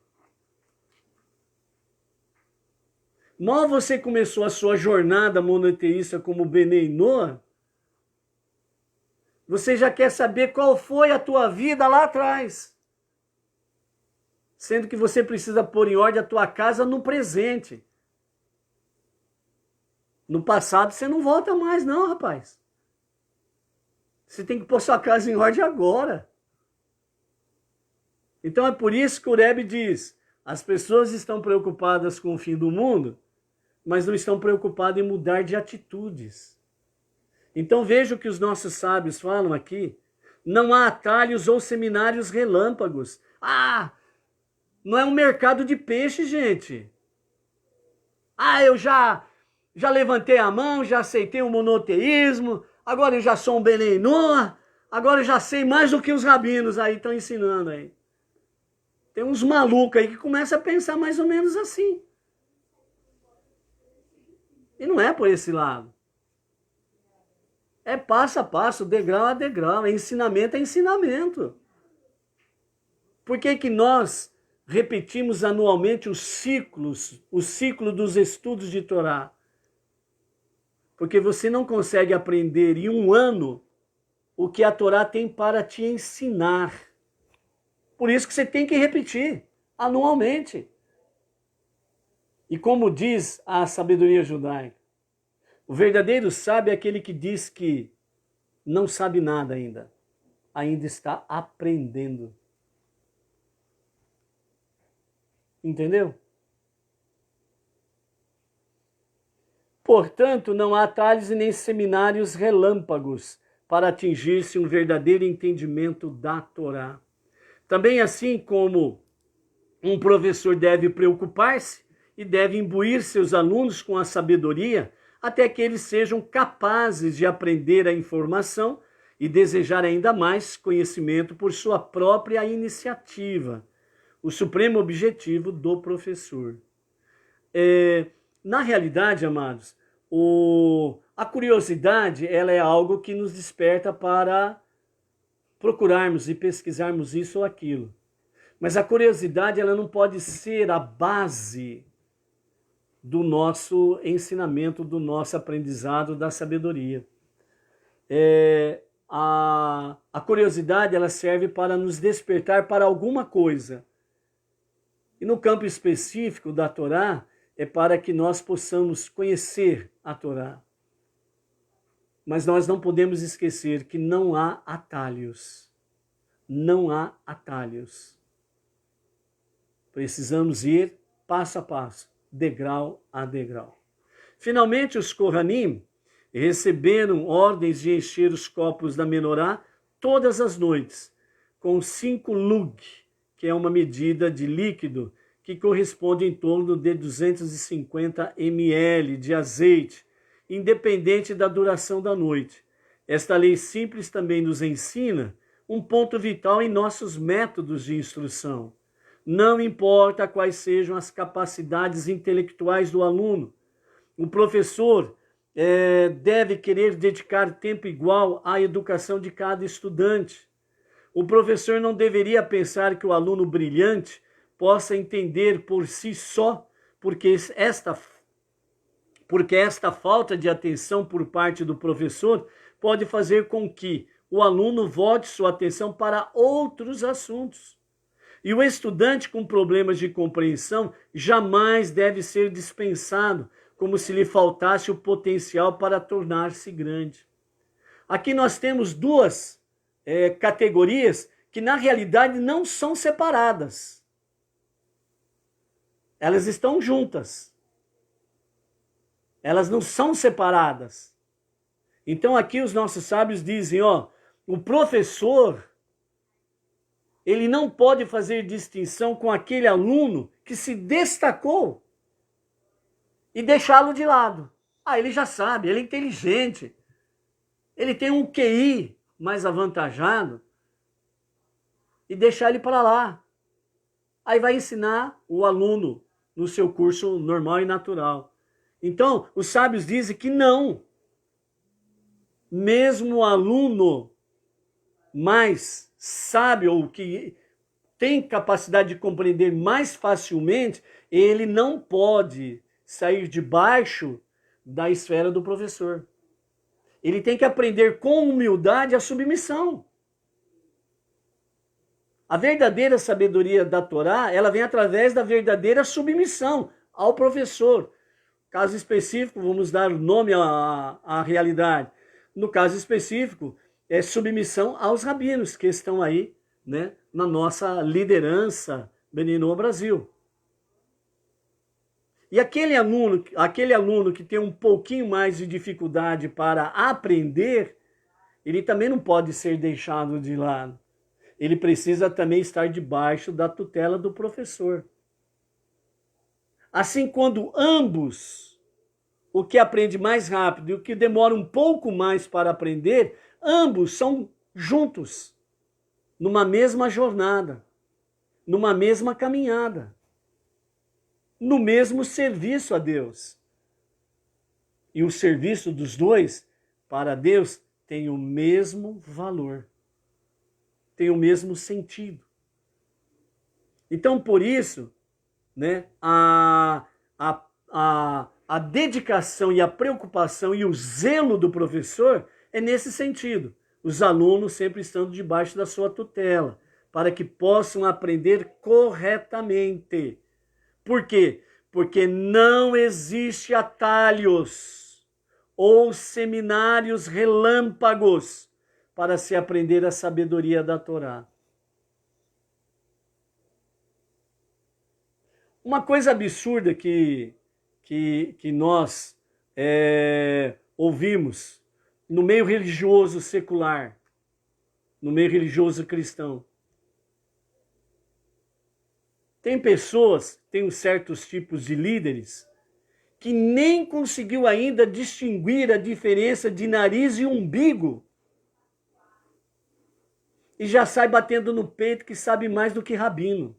Mal você começou a sua jornada monoteísta como Benei Noach, você já quer saber qual foi a tua vida lá atrás. Sendo que você precisa pôr em ordem a tua casa no presente. No passado você não volta mais não, rapaz. Você tem que pôr sua casa em ordem agora. Então é por isso que o Rebbe diz, as pessoas estão preocupadas com o fim do mundo, mas não estão preocupados em mudar de atitudes. Então veja o que os nossos sábios falam aqui. Não há atalhos ou seminários relâmpagos. Ah, não é um mercado de peixe, gente. Ah, eu já levantei a mão, já aceitei o monoteísmo, agora eu já sou um Benenô, agora eu já sei mais do que os rabinos aí estão ensinando aí. Tem uns malucos aí que começam a pensar mais ou menos assim. E não é por esse lado. É passo a passo, degrau a degrau, é ensinamento a ensinamento. Por que que nós repetimos anualmente o ciclo dos estudos de Torá? Porque você não consegue aprender em um ano o que a Torá tem para te ensinar. Por isso que você tem que repetir anualmente. E como diz a sabedoria judaica, o verdadeiro sábio é aquele que diz que não sabe nada ainda está aprendendo. Entendeu? Portanto, não há atalhos e nem seminários relâmpagos para atingir-se um verdadeiro entendimento da Torá. Também assim como um professor deve preocupar-se e deve imbuir seus alunos com a sabedoria até que eles sejam capazes de aprender a informação e desejar ainda mais conhecimento por sua própria iniciativa. O supremo objetivo do professor. Na realidade, amados, a curiosidade ela é algo que nos desperta para procurarmos e pesquisarmos isso ou aquilo. Mas a curiosidade ela não pode ser a base do nosso ensinamento, do nosso aprendizado, da sabedoria. A curiosidade ela serve para nos despertar para alguma coisa. E no campo específico da Torá, é para que nós possamos conhecer a Torá. Mas nós não podemos esquecer que não há atalhos. Não há atalhos. Precisamos ir passo a passo, degrau a degrau. Finalmente, os Kohanim receberam ordens de encher os copos da menorá todas as noites, com 5 lug, que é uma medida de líquido que corresponde em torno de 250 ml de azeite, independente da duração da noite. Esta lei simples também nos ensina um ponto vital em nossos métodos de instrução. Não importa quais sejam as capacidades intelectuais do aluno, o professor deve querer dedicar tempo igual à educação de cada estudante. O professor não deveria pensar que o aluno brilhante possa entender por si só, porque esta falta de atenção por parte do professor pode fazer com que o aluno volte sua atenção para outros assuntos. E o estudante com problemas de compreensão jamais deve ser dispensado, como se lhe faltasse o potencial para tornar-se grande. Aqui nós temos duas categorias que na realidade não são separadas. Elas estão juntas. Elas não são separadas. Então aqui os nossos sábios dizem, o professor, ele não pode fazer distinção com aquele aluno que se destacou e deixá-lo de lado. Ele já sabe, ele é inteligente, ele tem um QI mais avantajado e deixar ele para lá. Aí vai ensinar o aluno no seu curso normal e natural. Então, os sábios dizem que não. Mesmo o aluno mais sábio, ou que tem capacidade de compreender mais facilmente, ele não pode sair debaixo da esfera do professor. Ele tem que aprender com humildade a submissão. A verdadeira sabedoria da Torá, ela vem através da verdadeira submissão ao professor. Caso específico, vamos dar nome à realidade. No caso específico, é submissão aos rabinos que estão aí, né, na nossa liderança Benenô Brasil. E aquele aluno que tem um pouquinho mais de dificuldade para aprender, ele também não pode ser deixado de lado. Ele precisa também estar debaixo da tutela do professor. Assim, quando ambos, o que aprende mais rápido e o que demora um pouco mais para aprender, ambos são juntos, numa mesma jornada, numa mesma caminhada, no mesmo serviço a Deus. E o serviço dos dois para Deus tem o mesmo valor, tem o mesmo sentido. Então, por isso, né, a dedicação e a preocupação e o zelo do professor é nesse sentido. Os alunos sempre estando debaixo da sua tutela, para que possam aprender corretamente. Por quê? Porque não existe atalhos ou seminários relâmpagos para se aprender a sabedoria da Torá. Uma coisa absurda que nós ouvimos no meio religioso secular, no meio religioso cristão. Tem pessoas, tem certos tipos de líderes, que nem conseguiu ainda distinguir a diferença de nariz e umbigo. E já sai batendo no peito que sabe mais do que rabino.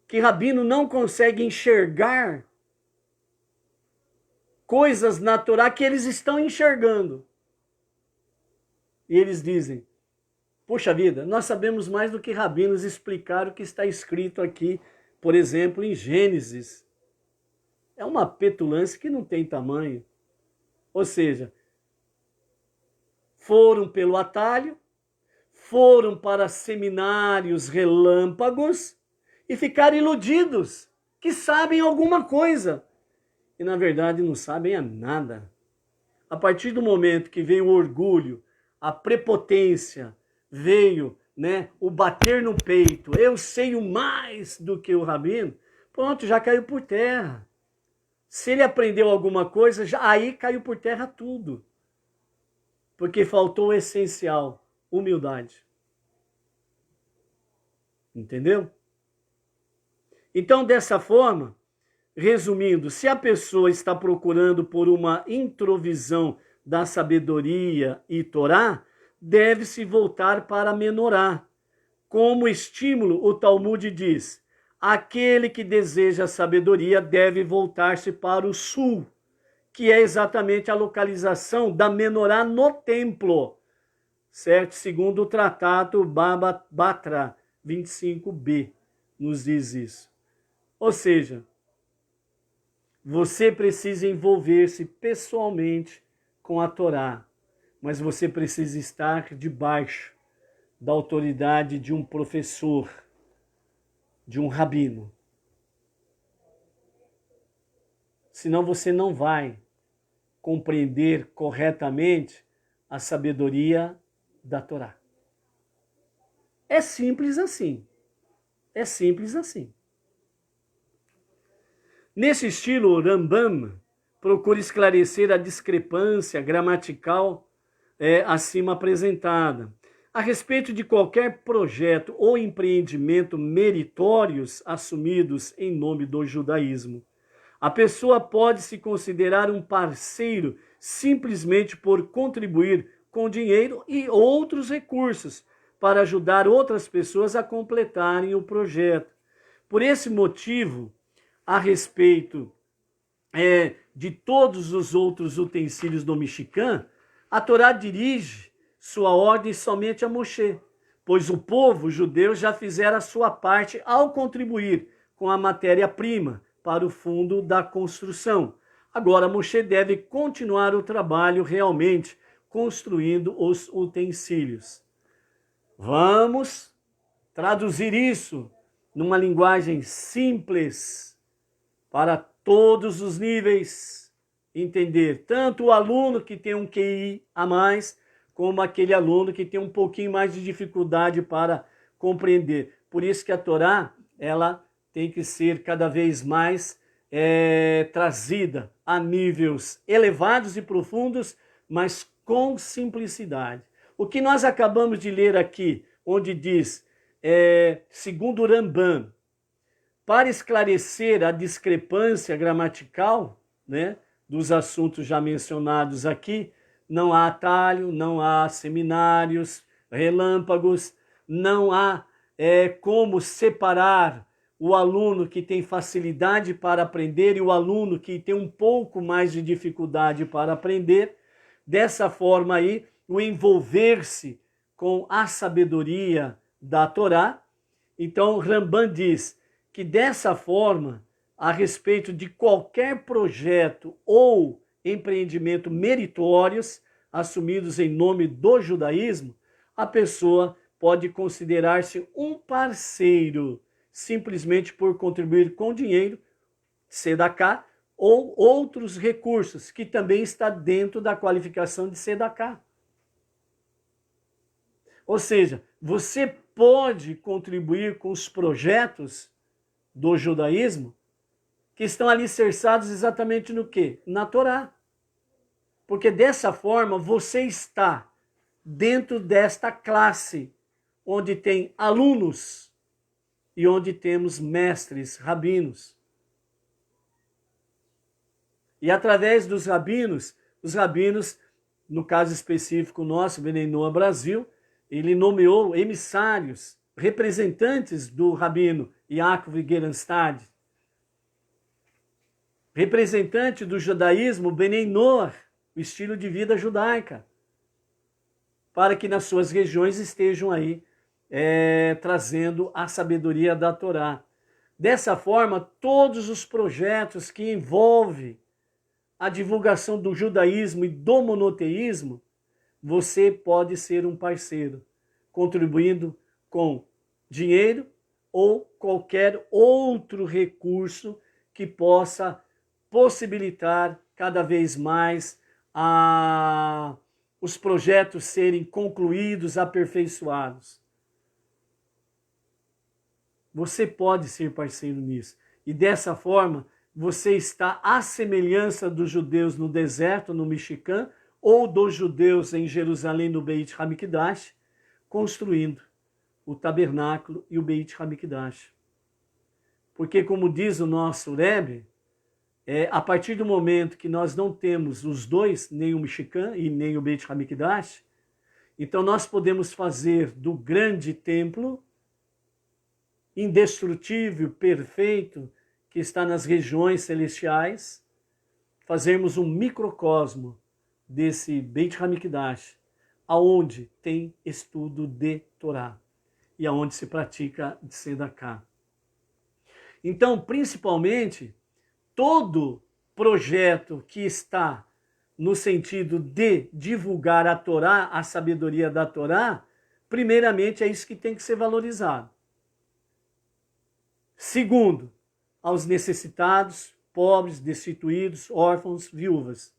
Que rabino não consegue enxergar coisas na Torá que eles estão enxergando. E eles dizem, poxa vida, nós sabemos mais do que rabinos explicar o que está escrito aqui, por exemplo, em Gênesis. É uma petulância que não tem tamanho. Ou seja, foram pelo atalho, foram para seminários relâmpagos e ficaram iludidos que sabem alguma coisa. E na verdade não sabem a nada. A partir do momento que veio o orgulho, a prepotência, veio, né, o bater no peito, eu sei o mais do que o rabino, pronto, já caiu por terra. Se ele aprendeu alguma coisa, aí caiu por terra tudo. Porque faltou o essencial, humildade. Entendeu? Então, dessa forma, resumindo, se a pessoa está procurando por uma introvisão da sabedoria e Torá, deve-se voltar para a Menorá. Como estímulo, o Talmud diz, aquele que deseja a sabedoria deve voltar-se para o sul, que é exatamente a localização da Menorá no templo, certo? Segundo o tratado Baba Batra 25b, nos diz isso. Ou seja, você precisa envolver-se pessoalmente com a Torá, mas você precisa estar debaixo da autoridade de um professor, de um rabino. Senão você não vai compreender corretamente a sabedoria da Torá. É simples assim. É simples assim. Nesse estilo, o Rambam procura esclarecer a discrepância gramatical acima apresentada. A respeito de qualquer projeto ou empreendimento meritórios assumidos em nome do judaísmo, a pessoa pode se considerar um parceiro simplesmente por contribuir com dinheiro e outros recursos para ajudar outras pessoas a completarem o projeto. Por esse motivo, a respeito de todos os outros utensílios do Mishkan, a Torá dirige sua ordem somente a Moshe, pois o povo judeu já fizera a sua parte ao contribuir com a matéria-prima para o fundo da construção. Agora Moshe deve continuar o trabalho realmente construindo os utensílios. Vamos traduzir isso numa linguagem simples para todos os níveis entender. Tanto o aluno que tem um QI a mais, como aquele aluno que tem um pouquinho mais de dificuldade para compreender. Por isso que a Torá, ela tem que ser cada vez mais trazida a níveis elevados e profundos, mas com simplicidade. O que nós acabamos de ler aqui, onde diz, segundo Rambam, para esclarecer a discrepância gramatical, né, dos assuntos já mencionados aqui, não há atalho, não há seminários, relâmpagos, não há como separar o aluno que tem facilidade para aprender e o aluno que tem um pouco mais de dificuldade para aprender. Dessa forma aí, o envolver-se com a sabedoria da Torá. Então, Rambam diz que dessa forma, a respeito de qualquer projeto ou empreendimento meritórios assumidos em nome do judaísmo, a pessoa pode considerar-se um parceiro simplesmente por contribuir com dinheiro, tzedakah, ou outros recursos, que também está dentro da qualificação de tzedakah. Ou seja, você pode contribuir com os projetos do judaísmo que estão alicerçados exatamente no quê? Na Torá. Porque dessa forma você está dentro desta classe onde tem alunos e onde temos mestres, rabinos. E através dos rabinos, os rabinos, no caso específico nosso, Bnei Noach Brasil, ele nomeou emissários, representantes do rabino Yaakov Gerenstad, representante do judaísmo Bnei Noach, o estilo de vida judaica, para que nas suas regiões estejam aí trazendo a sabedoria da Torá. Dessa forma, todos os projetos que envolvem a divulgação do judaísmo e do monoteísmo, você pode ser um parceiro, contribuindo com dinheiro ou qualquer outro recurso que possa possibilitar cada vez mais os projetos serem concluídos, aperfeiçoados. Você pode ser parceiro nisso. E dessa forma, você está à semelhança dos judeus no deserto, no Mishkan, ou dos judeus em Jerusalém, no Beit HaMikdash, construindo o tabernáculo e o Beit HaMikdash. Porque, como diz o nosso Rebbe, a partir do momento que nós não temos os dois, nem o Mishkan e nem o Beit HaMikdash, então nós podemos fazer do grande templo, indestrutível, perfeito, que está nas regiões celestiais, fazermos um microcosmo desse Beit HaMikdash, aonde tem estudo de Torá e aonde se pratica tzedakah. Então, principalmente, todo projeto que está no sentido de divulgar a Torá, a sabedoria da Torá, primeiramente é isso que tem que ser valorizado. Segundo, aos necessitados, pobres, destituídos, órfãos, viúvas.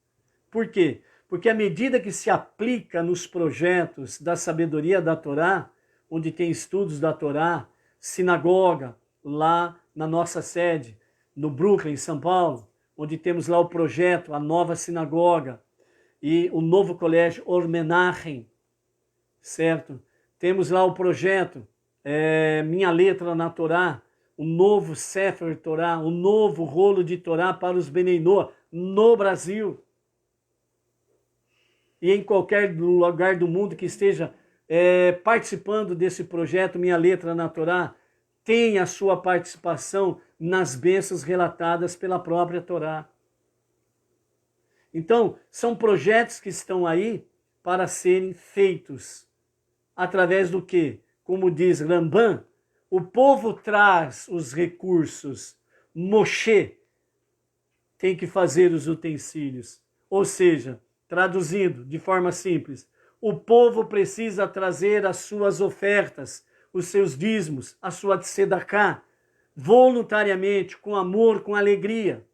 Por quê? Porque à medida que se aplica nos projetos da sabedoria da Torá, onde tem estudos da Torá, sinagoga, lá na nossa sede, no Brooklyn, em São Paulo, onde temos lá o projeto, a nova sinagoga e o novo colégio Or Menachem, certo? Temos lá o projeto Minha Letra na Torá, o novo Sefer Torá, o novo rolo de Torá para os Bnei Noach no Brasil. E em qualquer lugar do mundo que esteja participando desse projeto Minha Letra na Torá, tem a sua participação nas bênçãos relatadas pela própria Torá. Então, são projetos que estão aí para serem feitos. Através do quê? Como diz Rambam, o povo traz os recursos, Moshe tem que fazer os utensílios. Ou seja, traduzindo de forma simples, o povo precisa trazer as suas ofertas, os seus dízimos, a sua tzedakah, voluntariamente, com amor, com alegria.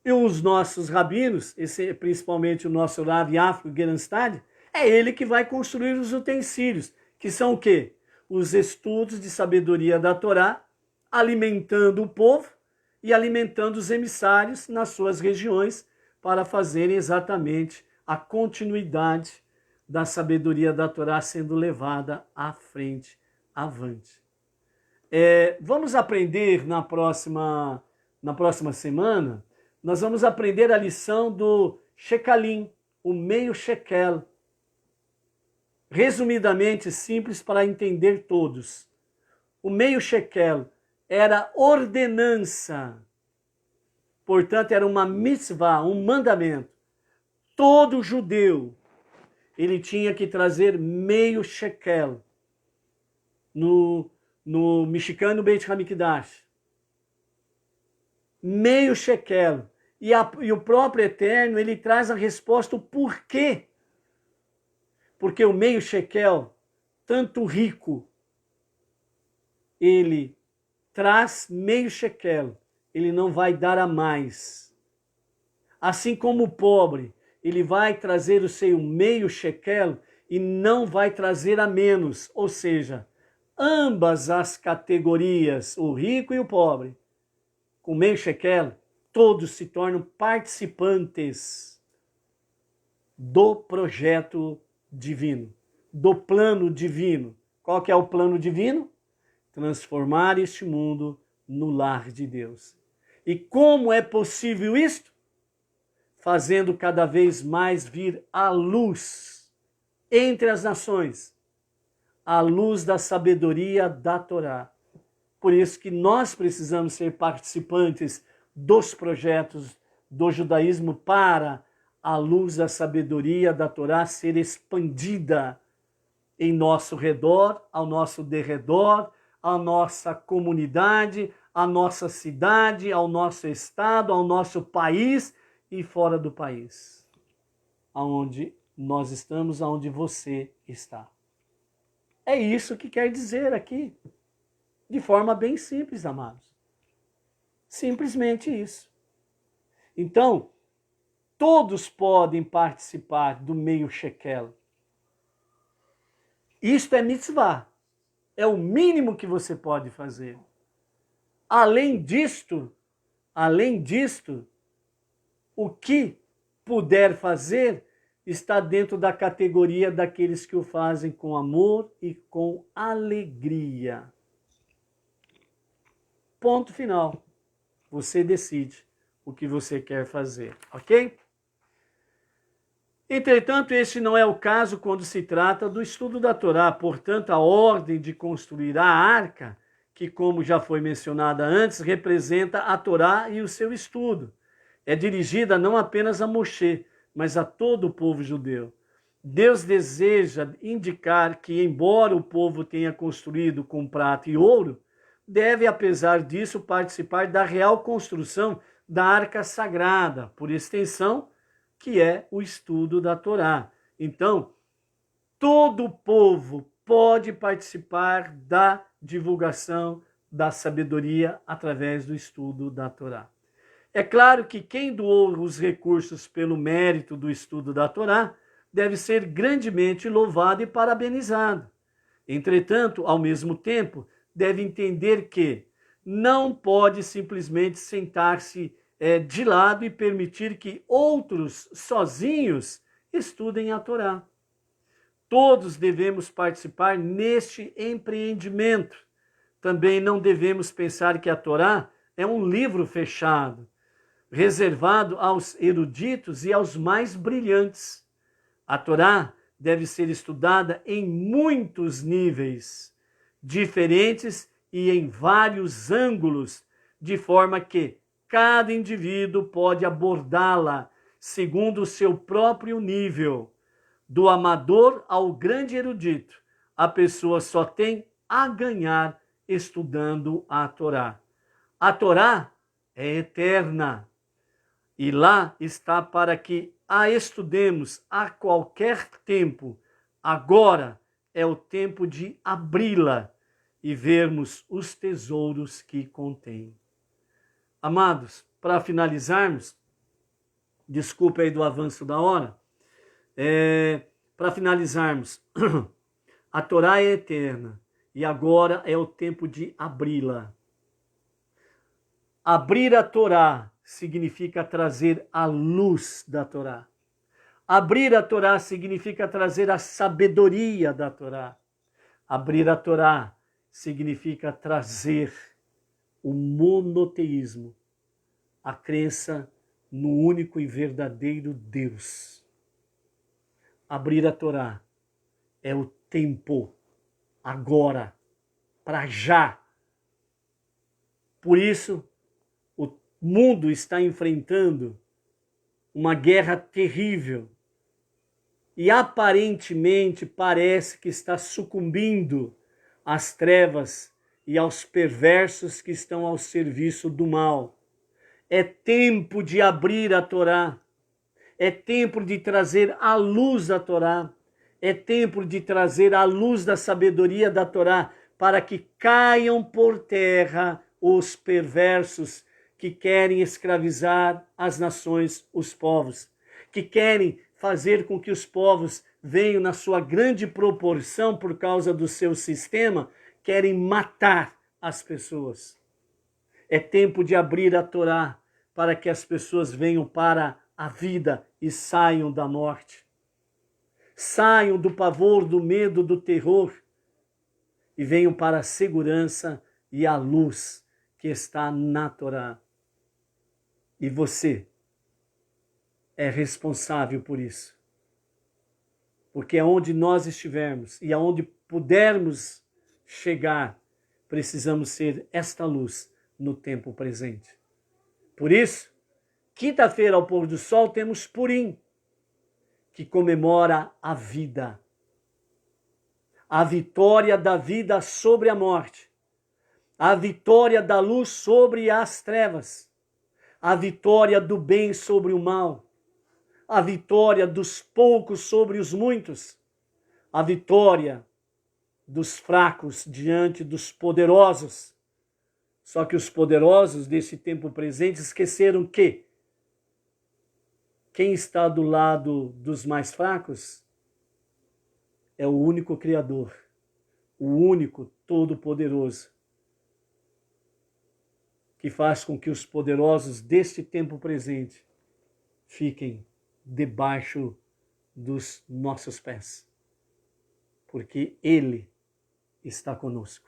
E os nossos rabinos, principalmente o nosso Rav Yaakov Gerenstad, é ele que vai construir os utensílios, que são o quê? Os estudos de sabedoria da Torá, alimentando o povo e alimentando os emissários nas suas regiões para fazerem exatamente a continuidade da sabedoria da Torá sendo levada à frente, avante. Vamos aprender na próxima semana, nós vamos aprender a lição do Shekalim, o meio shekel. Resumidamente, simples para entender todos. O meio shekel era ordenança, portanto era uma mitzvah, um mandamento. Todo judeu, ele tinha que trazer meio shekel no Mishkan Beit HaMikdash. Meio shekel. E o próprio Eterno, ele traz a resposta, o porquê. Porque o meio shekel, tanto rico, ele traz meio shekel, ele não vai dar a mais. Assim como o pobre, ele vai trazer o seu meio shekel e não vai trazer a menos. Ou seja, ambas as categorias, o rico e o pobre, com meio shekel, todos se tornam participantes do projeto divino, do plano divino. Qual que é o plano divino? Transformar este mundo no lar de Deus. E como é possível isto? Fazendo cada vez mais vir a luz entre as nações, a luz da sabedoria da Torá. Por isso que nós precisamos ser participantes dos projetos do judaísmo para a luz da sabedoria da Torá ser expandida em nosso redor, ao nosso derredor, à nossa comunidade, à nossa cidade, ao nosso estado, ao nosso país e fora do país, aonde nós estamos, aonde você está. É isso que quer dizer aqui, de forma bem simples, amados. Simplesmente isso. Então, todos podem participar do meio shekel. Isto é mitzvah. É o mínimo que você pode fazer. Além disto, o que puder fazer está dentro da categoria daqueles que o fazem com amor e com alegria. Ponto final. Você decide o que você quer fazer, ok? Entretanto, este não é o caso quando se trata do estudo da Torá. Portanto, a ordem de construir a arca, que, como já foi mencionada antes, representa a Torá e o seu estudo, é dirigida não apenas a Moshe, mas a todo o povo judeu. Deus deseja indicar que, embora o povo tenha construído com prata e ouro, deve, apesar disso, participar da real construção da arca sagrada, por extensão, que é o estudo da Torá. Então, todo o povo pode participar da divulgação da sabedoria através do estudo da Torá. É claro que quem doou os recursos pelo mérito do estudo da Torá deve ser grandemente louvado e parabenizado. Entretanto, ao mesmo tempo, deve entender que não pode simplesmente sentar-se de lado e permitir que outros sozinhos estudem a Torá. Todos devemos participar neste empreendimento. Também não devemos pensar que a Torá é um livro fechado, reservado aos eruditos e aos mais brilhantes. A Torá deve ser estudada em muitos níveis diferentes e em vários ângulos, de forma que cada indivíduo pode abordá-la segundo o seu próprio nível. Do amador ao grande erudito, a pessoa só tem a ganhar estudando a Torá. A Torá é eterna e lá está para que a estudemos a qualquer tempo. Agora é o tempo de abri-la e vermos os tesouros que contém. Amados, para finalizarmos, desculpa aí do avanço da hora, para finalizarmos, a Torá é eterna e agora é o tempo de abri-la. Abrir a Torá significa trazer a luz da Torá. Abrir a Torá significa trazer a sabedoria da Torá. Abrir a Torá significa trazer o monoteísmo, a crença no único e verdadeiro Deus. Abrir a Torá é o tempo, agora, para já. Por isso, o mundo está enfrentando uma guerra terrível e aparentemente parece que está sucumbindo às trevas e aos perversos que estão ao serviço do mal. É tempo de abrir a Torá. É tempo de trazer a luz da Torá. É tempo de trazer a luz da sabedoria da Torá para que caiam por terra os perversos que querem escravizar as nações, os povos, que querem fazer com que os povos venham na sua grande proporção por causa do seu sistema, querem matar as pessoas. É tempo de abrir a Torá para que as pessoas venham para a vida e saiam da morte. Saiam do pavor, do medo, do terror e venham para a segurança e a luz que está na Torá. E você é responsável por isso. Porque aonde nós estivermos e aonde pudermos chegar, precisamos ser esta luz no tempo presente. Por isso, quinta-feira ao pôr do sol temos Purim, que comemora a vida. A vitória da vida sobre a morte. A vitória da luz sobre as trevas. A vitória do bem sobre o mal. A vitória dos poucos sobre os muitos. A vitória dos fracos diante dos poderosos. Só que os poderosos desse tempo presente esqueceram que quem está do lado dos mais fracos é o único Criador, o único Todo-Poderoso, que faz com que os poderosos deste tempo presente fiquem debaixo dos nossos pés. Porque Ele está conosco,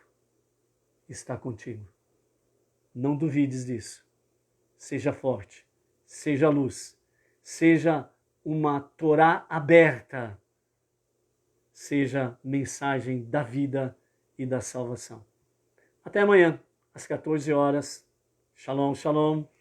está contigo. Não duvides disso. Seja forte, seja luz, seja uma Torá aberta, seja mensagem da vida e da salvação. Até amanhã, às 14 horas. Shalom, shalom.